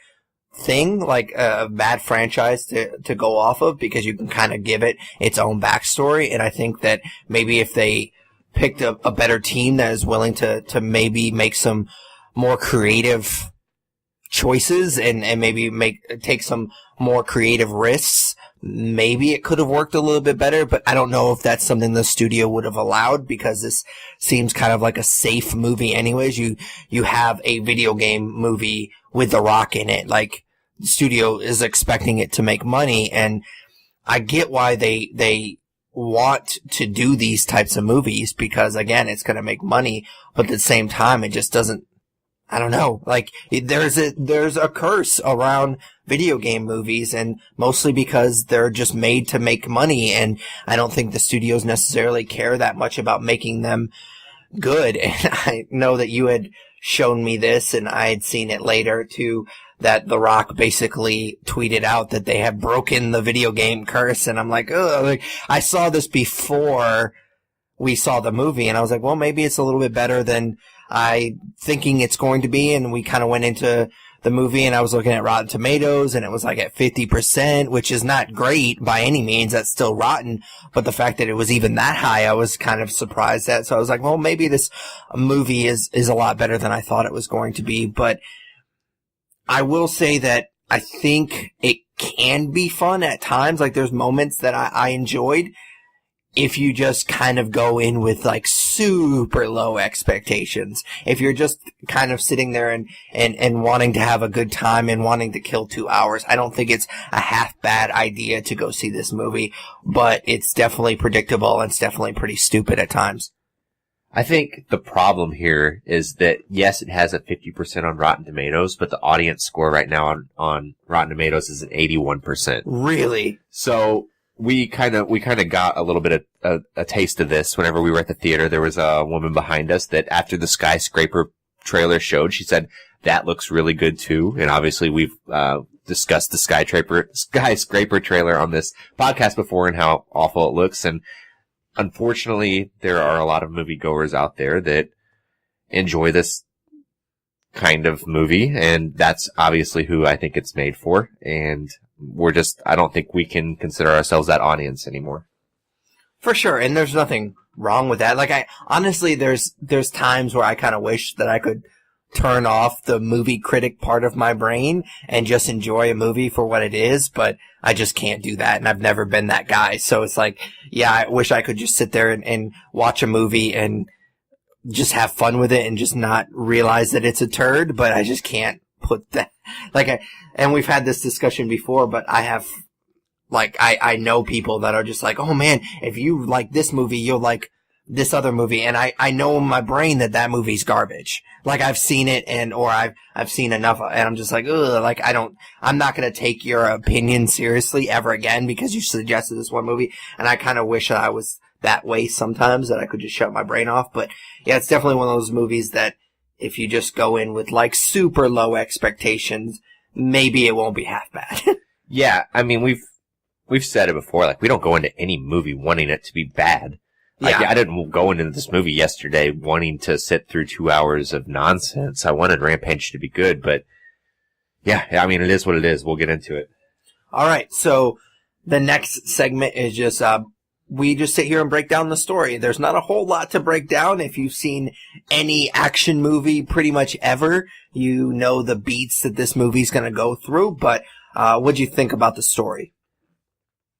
thing, like a bad franchise to go off of, because you can kind of give it its own backstory. And I think that maybe if they picked a better team that is willing to maybe make some more creative choices and maybe take some more creative risks, maybe it could have worked a little bit better. But I don't know if that's something the studio would have allowed, because this seems kind of like a safe movie anyways. You have a video game movie with The Rock in it. Like, the studio is expecting it to make money, and I get why they want to do these types of movies, because again, it's going to make money, but at the same time, it just doesn't, I don't know, like, there's a curse around video game movies, and mostly because they're just made to make money, and I don't think the studios necessarily care that much about making them good. And I know that you had shown me this, and I had seen it later too, that The Rock basically tweeted out that they have broken the video game curse, and I'm like, ugh, like, I saw this before we saw the movie, and I was like, well, maybe it's a little bit better than I thinking it's going to be, and we kind of went into the movie, and I was looking at Rotten Tomatoes, and it was like at 50%, which is not great by any means. That's still rotten. But the fact that it was even that high, I was kind of surprised at. So I was like, well, maybe this movie is a lot better than I thought it was going to be. But I will say that I think it can be fun at times. Like, there's moments that I enjoyed if you just kind of go in with like super low expectations. If you're just kind of sitting there and wanting to have a good time and wanting to kill 2 hours, I don't think it's a half bad idea to go see this movie, but it's definitely predictable and it's definitely pretty stupid at times. I think the problem here is that, yes, it has a 50% on Rotten Tomatoes, but the audience score right now on Rotten Tomatoes is an 81%. Really? So we kind of got a little bit of a taste of this whenever we were at the theater. There was a woman behind us that after the Skyscraper trailer showed, she said, that looks really good too. And obviously we've discussed the Skyscraper trailer on this podcast before and how awful it looks. And unfortunately, there are a lot of moviegoers out there that enjoy this kind of movie, and that's obviously who I think it's made for. And I don't think we can consider ourselves that audience anymore. For sure, and there's nothing wrong with that. Like, honestly, there's times where I kind of wish that I could turn off the movie critic part of my brain and just enjoy a movie for what it is, but I just can't do that, and I've never been that guy. So it's like, yeah, I wish I could just sit there and watch a movie and just have fun with it and just not realize that it's a turd, but I just can't put that. And we've had this discussion before, but I know people that are just like, oh man, if you like this movie, you'll like this other movie. And I know in my brain that movie's garbage. Like, I've seen it or I've seen enough, and I'm just like, ugh, like, I'm not gonna take your opinion seriously ever again because you suggested this one movie. And I kind of wish that I was that way sometimes, that I could just shut my brain off. But yeah, it's definitely one of those movies that if you just go in with like super low expectations, maybe it won't be half bad. Yeah, I mean, we've said it before, like, we don't go into any movie wanting it to be bad. Like, yeah. I didn't go into this movie yesterday wanting to sit through 2 hours of nonsense. I wanted Rampage to be good, but yeah, I mean, it is what it is. We'll get into it. All right, so the next segment is just we just sit here and break down the story. There's not a whole lot to break down. If you've seen any action movie pretty much ever, you know the beats that this movie's going to go through. But what'd you think about the story?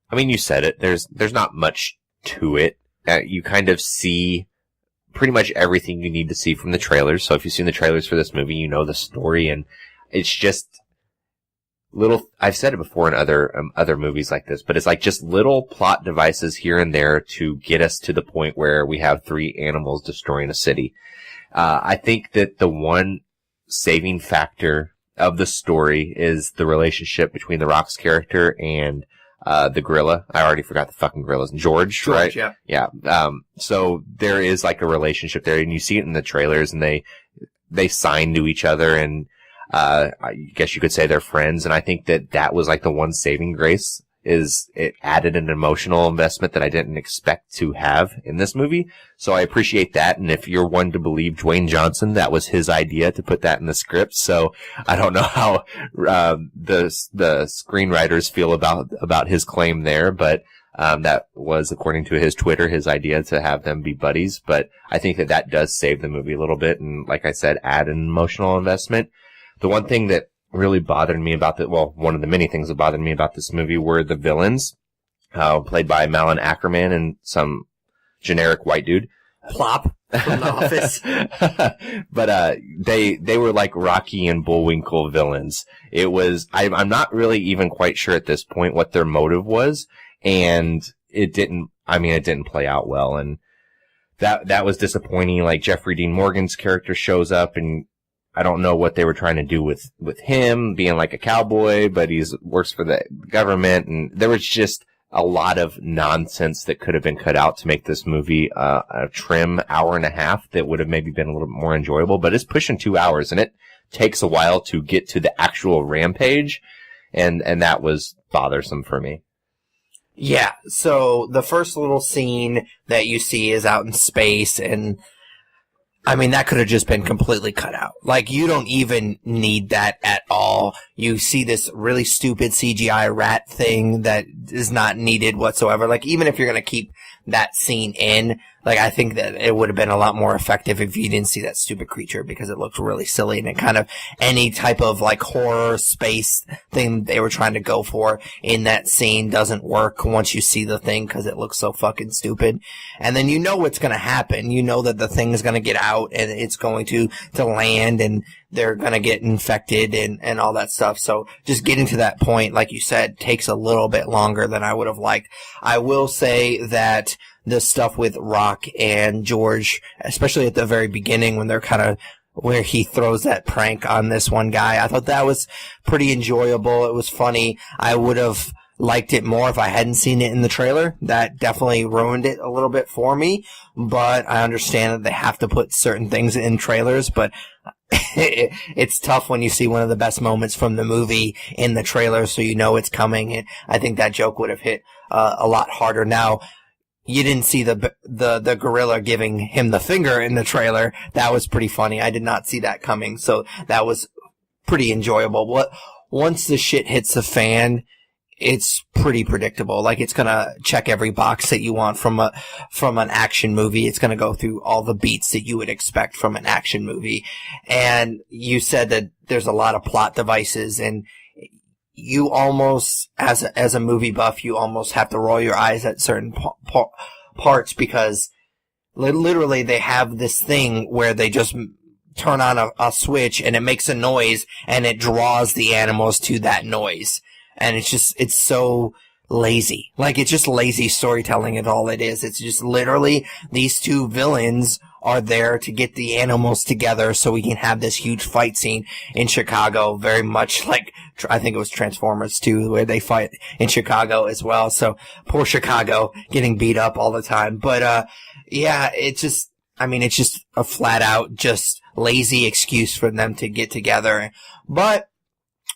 I mean, you said it. There's not much to it. You kind of see pretty much everything you need to see from the trailers. So if you've seen the trailers for this movie, you know the story, and it's just little. I've said it before in other movies like this, but it's like just little plot devices here and there to get us to the point where we have 3 animals destroying a city. I think that the one saving factor of the story is the relationship between The Rock's character and the gorilla. I already forgot the fucking gorilla's name. George, right? Yeah. Yeah. So there is like a relationship there, and you see it in the trailers, and they sign to each other, and I guess you could say they're friends. And I think that was like the one saving grace, is it added an emotional investment that I didn't expect to have in this movie. So I appreciate that. And if you're one to believe Dwayne Johnson, that was his idea to put that in the script. So I don't know how the screenwriters feel about his claim there, but that was, according to his Twitter, his idea to have them be buddies. But I think that does save the movie a little bit, and like I said, add an emotional investment. The one thing that really bothered me about one of the many things that bothered me about this movie were the villains, played by Malin Ackerman and some generic white dude. Plop from The Office. But they were like Rocky and Bullwinkle villains. It was, I'm not really even quite sure at this point what their motive was, and it didn't play out well, and that was disappointing. Like, Jeffrey Dean Morgan's character shows up, and I don't know what they were trying to do with him being like a cowboy, but works for the government, and there was just a lot of nonsense that could have been cut out to make this movie a trim hour and a half that would have maybe been a little bit more enjoyable. But it's pushing 2 hours, and it takes a while to get to the actual Rampage, and that was bothersome for me. Yeah, so the first little scene that you see is out in space, and I mean, that could have just been completely cut out. Like, you don't even need that at all. You see this really stupid CGI rat thing that is not needed whatsoever. Like, even if you're going to keep that scene in, like, I think that it would have been a lot more effective if you didn't see that stupid creature, because it looked really silly, and it kind of, any type of, like, horror space thing they were trying to go for in that scene doesn't work once you see the thing, because it looks so fucking stupid. And then you know what's going to happen. You know that the thing is going to get out, and it's going to land, and they're going to get infected and all that stuff. So just getting to that point, like you said, takes a little bit longer than I would have liked. I will say that the stuff with Rock and George, especially at the very beginning when they're kind of, where he throws that prank on this one guy, I thought that was pretty enjoyable. It was funny. I would have liked it more if I hadn't seen it in the trailer. That definitely ruined it a little bit for me, but I understand that they have to put certain things in trailers, but it's tough when you see one of the best moments from the movie in the trailer, so you know it's coming, and I think that joke would have hit a lot harder. Now, you didn't see the gorilla giving him the finger in the trailer. That was pretty funny. I did not see that coming, so that was pretty enjoyable. Once the shit hits the fan, it's pretty predictable. Like, it's gonna check every box that you want from an action movie. It's gonna go through all the beats that you would expect from an action movie. And you said that there's a lot of plot devices, and you almost, as a movie buff, you almost have to roll your eyes at certain parts, because literally they have this thing where they just turn on a switch and it makes a noise and it draws the animals to that noise. And it's so lazy. Like, it's just lazy storytelling is all it is. It's just literally these two villains are there to get the animals together so we can have this huge fight scene in Chicago, very much like, I think it was Transformers 2, where they fight in Chicago as well. So, poor Chicago getting beat up all the time. But, yeah, it's just a flat out, just lazy excuse for them to get together. But,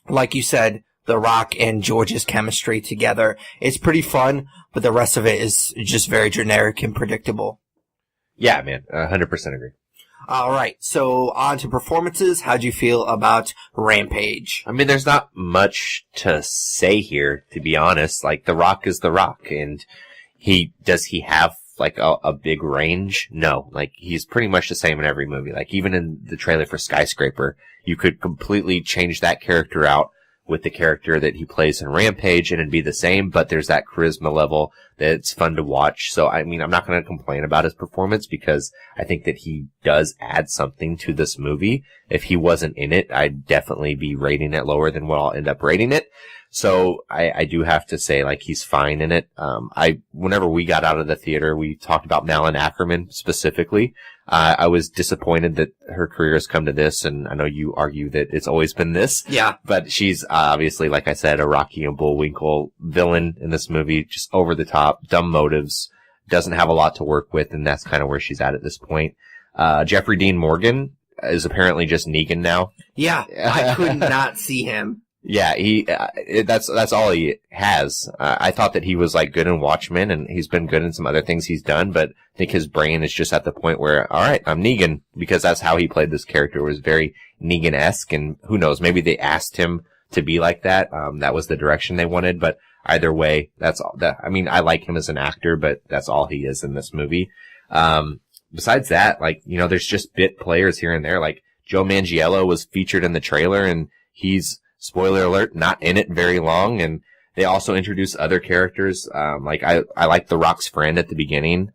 like you said, The Rock and George's chemistry together, it's pretty fun, but the rest of it is just very generic and predictable. Yeah, man, 100% agree. All right, so on to performances. How'd you feel about Rampage? I mean, there's not much to say here, to be honest. Like, The Rock is The Rock, and does he have like a big range? No, like, he's pretty much the same in every movie. Like, even in the trailer for Skyscraper, you could completely change that character out with the character that he plays in Rampage, and it'd be the same, but there's that charisma level that's fun to watch. So, I mean, I'm not going to complain about his performance, because I think that he does add something to this movie. If he wasn't in it, I'd definitely be rating it lower than what I'll end up rating it. So, I do have to say, like, he's fine in it. Whenever we got out of the theater, we talked about Malin Ackerman specifically. I was disappointed that her career has come to this, and I know you argue that it's always been this. Yeah. But she's obviously, like I said, a Rocky and Bullwinkle villain in this movie, just over the top, dumb motives, doesn't have a lot to work with, and that's kind of where she's at this point. Jeffrey Dean Morgan is apparently just Negan now. Yeah, I could not see him. Yeah, that's all he has. I thought that he was like good in Watchmen, and he's been good in some other things he's done, but I think his brain is just at the point where, all right, I'm Negan, because that's how he played this character. It was very Negan-esque, and who knows, maybe they asked him to be like that. That was the direction they wanted, but either way, that's all that, I mean, I like him as an actor, but that's all he is in this movie. Besides that, like, you know, there's just bit players here and there. Like, Joe Manganiello was featured in the trailer, and he's, spoiler alert, not in it very long, and they also introduce other characters. Like, I like The Rock's friend at the beginning.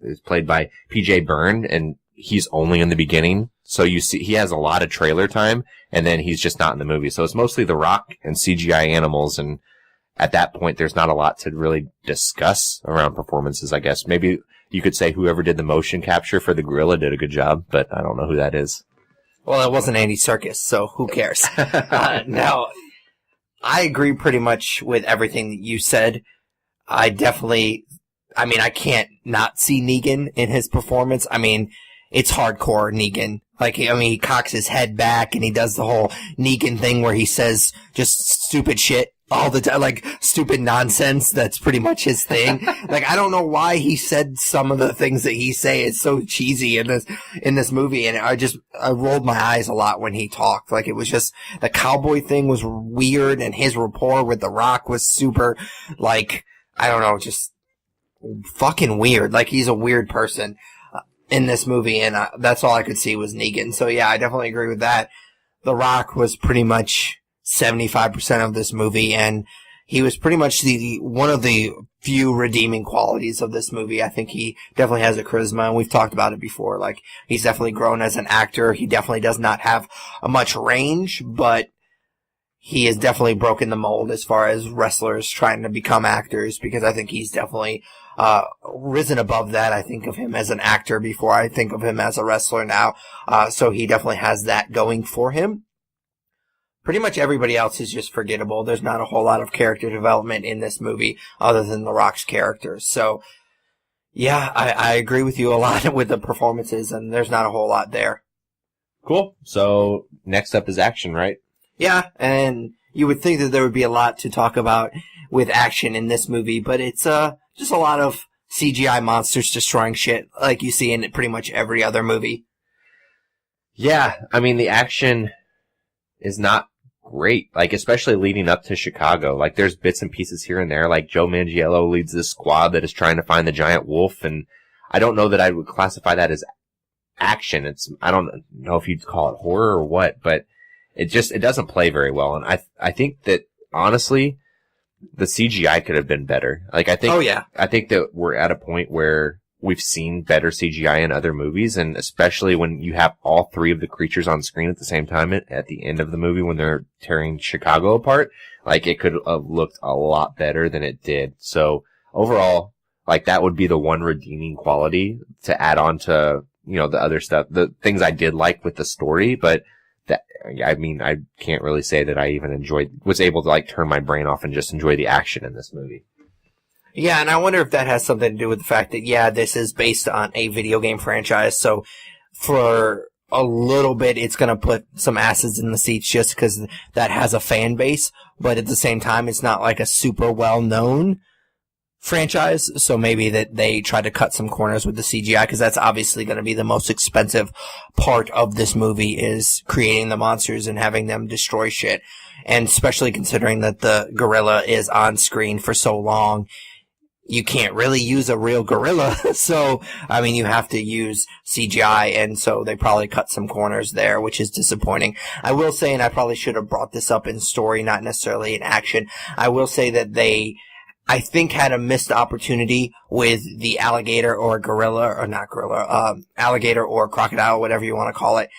It's played by PJ Byrne, and he's only in the beginning. So you see, he has a lot of trailer time, and then he's just not in the movie. So it's mostly The Rock and CGI animals, and at that point, there's not a lot to really discuss around performances, I guess. Maybe you could say whoever did the motion capture for the gorilla did a good job, but I don't know who that is. Well, it wasn't Andy Serkis, so who cares? Now, I agree pretty much with everything that you said. I can't not see Negan in his performance. I mean, it's hardcore Negan. Like, I mean, he cocks his head back and he does the whole Negan thing where he says just stupid shit all the time, like stupid nonsense. That's pretty much his thing. Like, I don't know why he said some of the things that he say. It's so cheesy in this movie. And I rolled my eyes a lot when he talked. Like, it was just, the cowboy thing was weird, and his rapport with The Rock was super, like, I don't know, just fucking weird. Like, he's a weird person in this movie, and that's all I could see was Negan. So yeah, I definitely agree with that. The Rock was pretty much 75% of this movie, and he was pretty much one of the few redeeming qualities of this movie. I think he definitely has a charisma, and we've talked about it before. Like, he's definitely grown as an actor. He definitely does not have a much range, but he has definitely broken the mold as far as wrestlers trying to become actors, because I think he's definitely risen above that. I think of him as an actor before I think of him as a wrestler now. So he definitely has that going for him. Pretty much everybody else is just forgettable. There's not a whole lot of character development in this movie other than The Rock's character. So, yeah, I agree with you a lot with the performances, and there's not a whole lot there. Cool. So, next up is action, right? Yeah, and you would think that there would be a lot to talk about with action in this movie, but it's just a lot of CGI monsters destroying shit like you see in pretty much every other movie. Yeah, I mean, the action is not great, like, especially leading up to Chicago. Like, there's bits and pieces here and there, like Joe Manganiello leads this squad that is trying to find the giant wolf, and I don't know that I would classify that as action. I don't know if you'd call it horror or what, but it doesn't play very well, and I think that, honestly, the CGI could have been better. Like, I think, oh, yeah. I think that we're at a point where we've seen better CGI in other movies, and especially when you have all three of the creatures on screen at the same time at the end of the movie when they're tearing Chicago apart. Like, it could have looked a lot better than it did. So, overall, like, that would be the one redeeming quality to add on to, you know, the other stuff, the things I did like with the story, but that, I mean, I can't really say that I even was able to, like, turn my brain off and just enjoy the action in this movie. Yeah, and I wonder if that has something to do with the fact that, yeah, this is based on a video game franchise, so for a little bit it's going to put some acids in the seats just because that has a fan base, but at the same time it's not like a super well-known franchise, so maybe that they try to cut some corners with the CGI, because that's obviously going to be the most expensive part of this movie, is creating the monsters and having them destroy shit, and especially considering that the gorilla is on screen for so long. You can't really use a real gorilla, so, I mean, you have to use CGI, and so they probably cut some corners there, which is disappointing. I will say, and I probably should have brought this up in story, not necessarily in action, I will say that they, I think, had a missed opportunity with the alligator or gorilla, or not gorilla, alligator or crocodile, whatever you want to call it.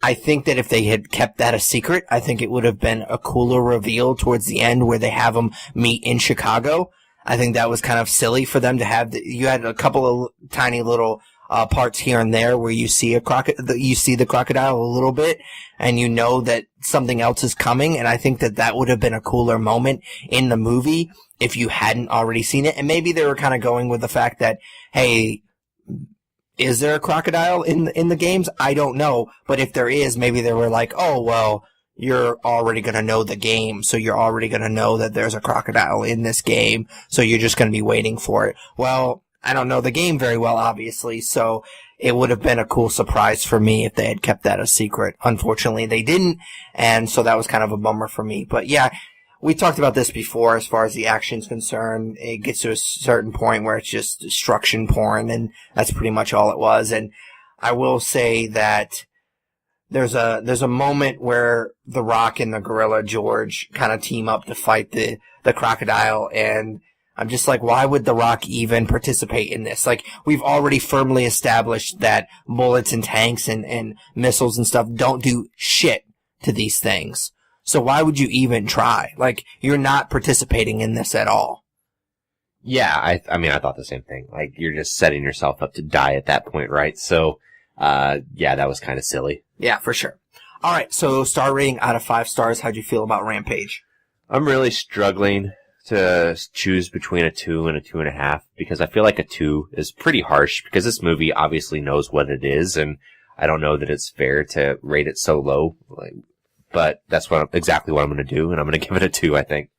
I think that if they had kept that a secret, I think it would have been a cooler reveal towards the end where they have them meet in Chicago. I think that was kind of silly for them to have. You had a couple of tiny little parts here and there where you see the crocodile a little bit, and you know that something else is coming. And I think that would have been a cooler moment in the movie if you hadn't already seen it. And maybe they were kind of going with the fact that, hey, is there a crocodile in the games? I don't know, but if there is, maybe they were like, oh well, you're already going to know the game, so you're already going to know that there's a crocodile in this game, so you're just going to be waiting for it. Well, I don't know the game very well, obviously, so it would have been a cool surprise for me if they had kept that a secret. Unfortunately, they didn't, and so that was kind of a bummer for me. But yeah, we talked about this before as far as the action's concerned. It gets to a certain point where it's just destruction porn, and that's pretty much all it was. And I will say that there's a moment where The Rock and the gorilla George kind of team up to fight the crocodile, and I'm just like, why would The Rock even participate in this? Like, we've already firmly established that bullets and tanks and missiles and stuff don't do shit to these things. So why would you even try? Like, you're not participating in this at all. Yeah, I mean, I thought the same thing. Like, you're just setting yourself up to die at that point, right? So, yeah, that was kind of silly. Yeah, for sure. All right, so star rating out of 5 stars. How'd you feel about Rampage? I'm really struggling to choose between a 2 and a 2.5, because I feel like a 2 is pretty harsh, because this movie obviously knows what it is, and I don't know that it's fair to rate it so low. But that's exactly what I'm going to do, and I'm going to give it a 2, I think.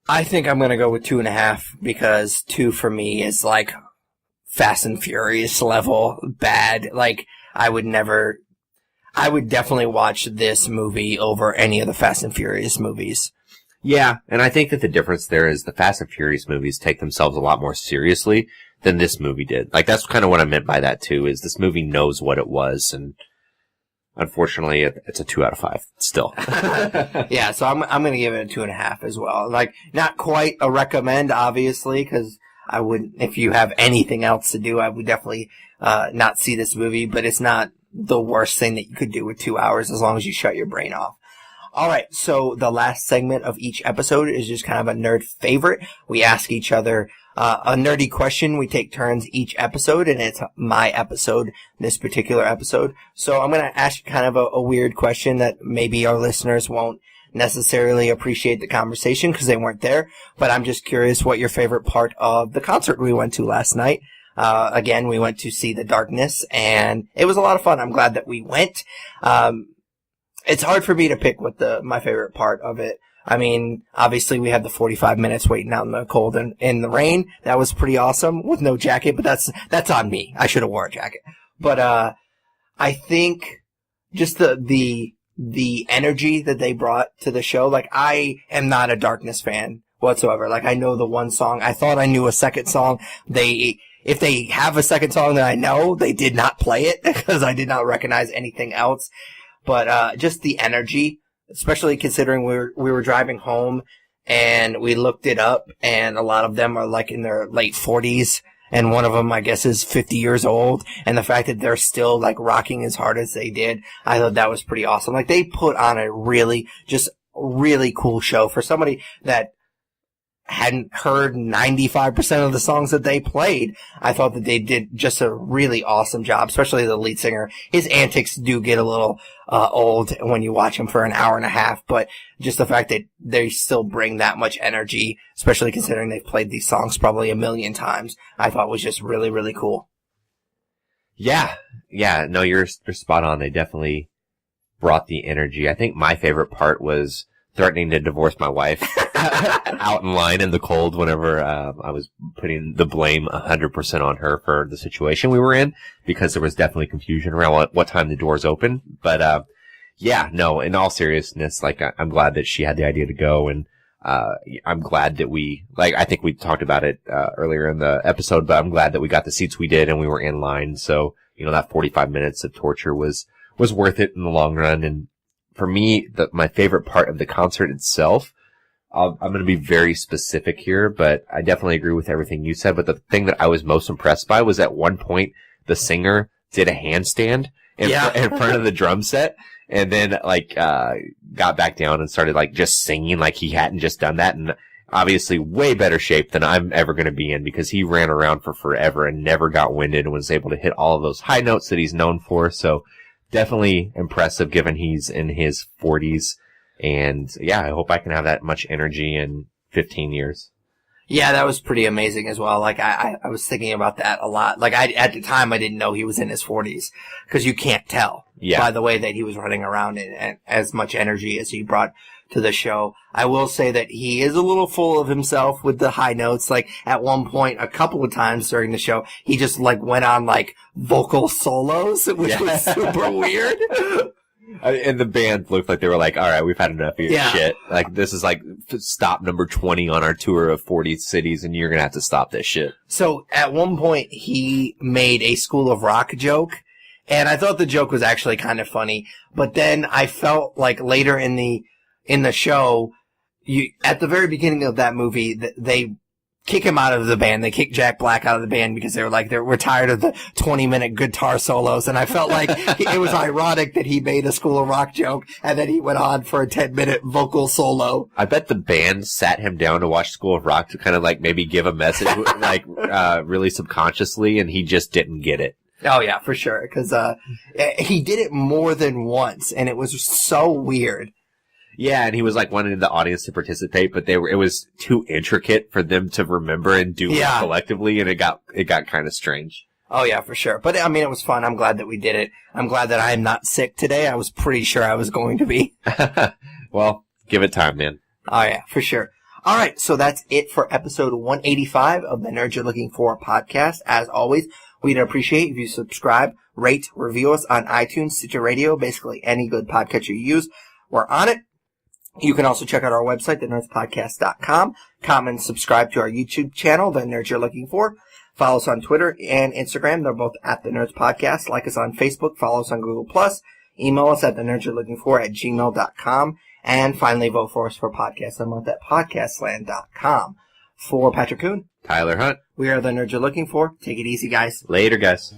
I think I'm going to go with 2.5 because 2 for me is like Fast and Furious level bad. Like, I would definitely watch this movie over any of the Fast and Furious movies. Yeah, and I think that the difference there is the Fast and Furious movies take themselves a lot more seriously than this movie did. Like, that's kind of what I meant by that, too, is this movie knows what it was, and unfortunately, it's a 2 out of 5 still. Yeah, so I'm going to give it a 2.5 as well. Like, not quite a recommend, obviously, because I wouldn't, if you have anything else to do, I would definitely not see this movie, but it's not the worst thing that you could do with 2 hours as long as you shut your brain off. All right, so the last segment of each episode is just kind of a nerd favorite. We ask each other a nerdy question. We take turns each episode, and it's my episode, this particular episode. So I'm going to ask kind of a weird question that maybe our listeners won't necessarily appreciate the conversation because they weren't there, but I'm just curious what your favorite part of the concert we went to last night. Again, we went to see The Darkness, and it was a lot of fun. I'm glad that we went. It's hard for me to pick what my favorite part of it. I mean, obviously we had the 45 minutes waiting out in the cold and in the rain. That was pretty awesome with no jacket, but that's on me. I should have wore a jacket. But, I think just the energy that they brought to the show, like, I am not a Darkness fan whatsoever. Like, I know the one song. I thought I knew a second song. If they have a second song that I know, they did not play it because I did not recognize anything else. But, just the energy, especially considering we were driving home and we looked it up and a lot of them are like in their late 40s and one of them, I guess, is 50 years old. And the fact that they're still like rocking as hard as they did, I thought that was pretty awesome. Like, they put on a really cool show for somebody that hadn't heard 95% of the songs that they played. I thought that they did just a really awesome job, especially the lead singer. His antics do get a little old when you watch him for an hour and a half, but just the fact that they still bring that much energy, especially considering they've played these songs probably 1,000,000 times, I thought was just really, really cool. Yeah, no, you're spot on. They definitely brought the energy. I think my favorite part was threatening to divorce my wife out in line in the cold whenever I was putting the blame 100% on her for the situation we were in, because there was definitely confusion around what time the doors open. But yeah, no, in all seriousness, like, I'm glad that she had the idea to go, and I'm glad that I think we talked about it earlier in the episode, but I'm glad that we got the seats we did and we were in line. So, that 45 minutes of torture was worth it in the long run. And for me, my favorite part of the concert itself, I'm going to be very specific here, but I definitely agree with everything you said. But the thing that I was most impressed by was at one point the singer did a handstand in front of the drum set, and then got back down and started just singing like he hadn't just done that. And obviously way better shape than I'm ever going to be in, because he ran around for forever and never got winded and was able to hit all of those high notes that he's known for. So definitely impressive given he's in his 40s. And yeah, I hope I can have that much energy in 15 years. Yeah, that was pretty amazing as well. Like, I was thinking about that a lot. Like, at the time, I didn't know he was in his 40s, because you can't tell by the way that he was running around and as much energy as he brought to the show. I will say that he is a little full of himself with the high notes. Like, at one point, a couple of times during the show, he just went on vocal solos, which was super weird. And the band looked like they were like, all right, we've had enough of your shit. Like, this is stop number 20 on our tour of 40 cities, and you're going to have to stop this shit. So at one point, he made a School of Rock joke, and I thought the joke was actually kind of funny. But then I felt like later in the show, at the very beginning of that movie, they kick him out of the band. They kick Jack Black out of the band because they were like, we're tired of the 20-minute guitar solos. And I felt like it was ironic that he made a School of Rock joke and then he went on for a 10-minute vocal solo. I bet the band sat him down to watch School of Rock to kind of maybe give a message, really subconsciously, and he just didn't get it. Oh yeah, for sure. Because he did it more than once, and it was so weird. Yeah, and he was wanting the audience to participate, but it was too intricate for them to remember and do it collectively, and it got kind of strange. Oh yeah, for sure. But I mean, it was fun. I'm glad that we did it. I'm glad that I am not sick today. I was pretty sure I was going to be. Well, give it time, man. Oh yeah, for sure. All right, so that's it for episode 185 of the Nerd You're Looking For podcast. As always, we'd appreciate if you subscribe, rate, review us on iTunes, Stitcher Radio, basically any good podcatcher you use. We're on it. You can also check out our website, thenerdspodcast.com. Comment and subscribe to our YouTube channel, The Nerd You're Looking For. Follow us on Twitter and Instagram. They're both at The Nerds Podcast. Like us on Facebook. Follow us on Google+. Email us at thenerdsyou'relooking4@gmail.com. And finally, vote for us for Podcast of the Month at podcastland.com. For Patrick Kuhn, Tyler Hunt. we are The Nerd You're Looking For. Take it easy, guys. Later, guys.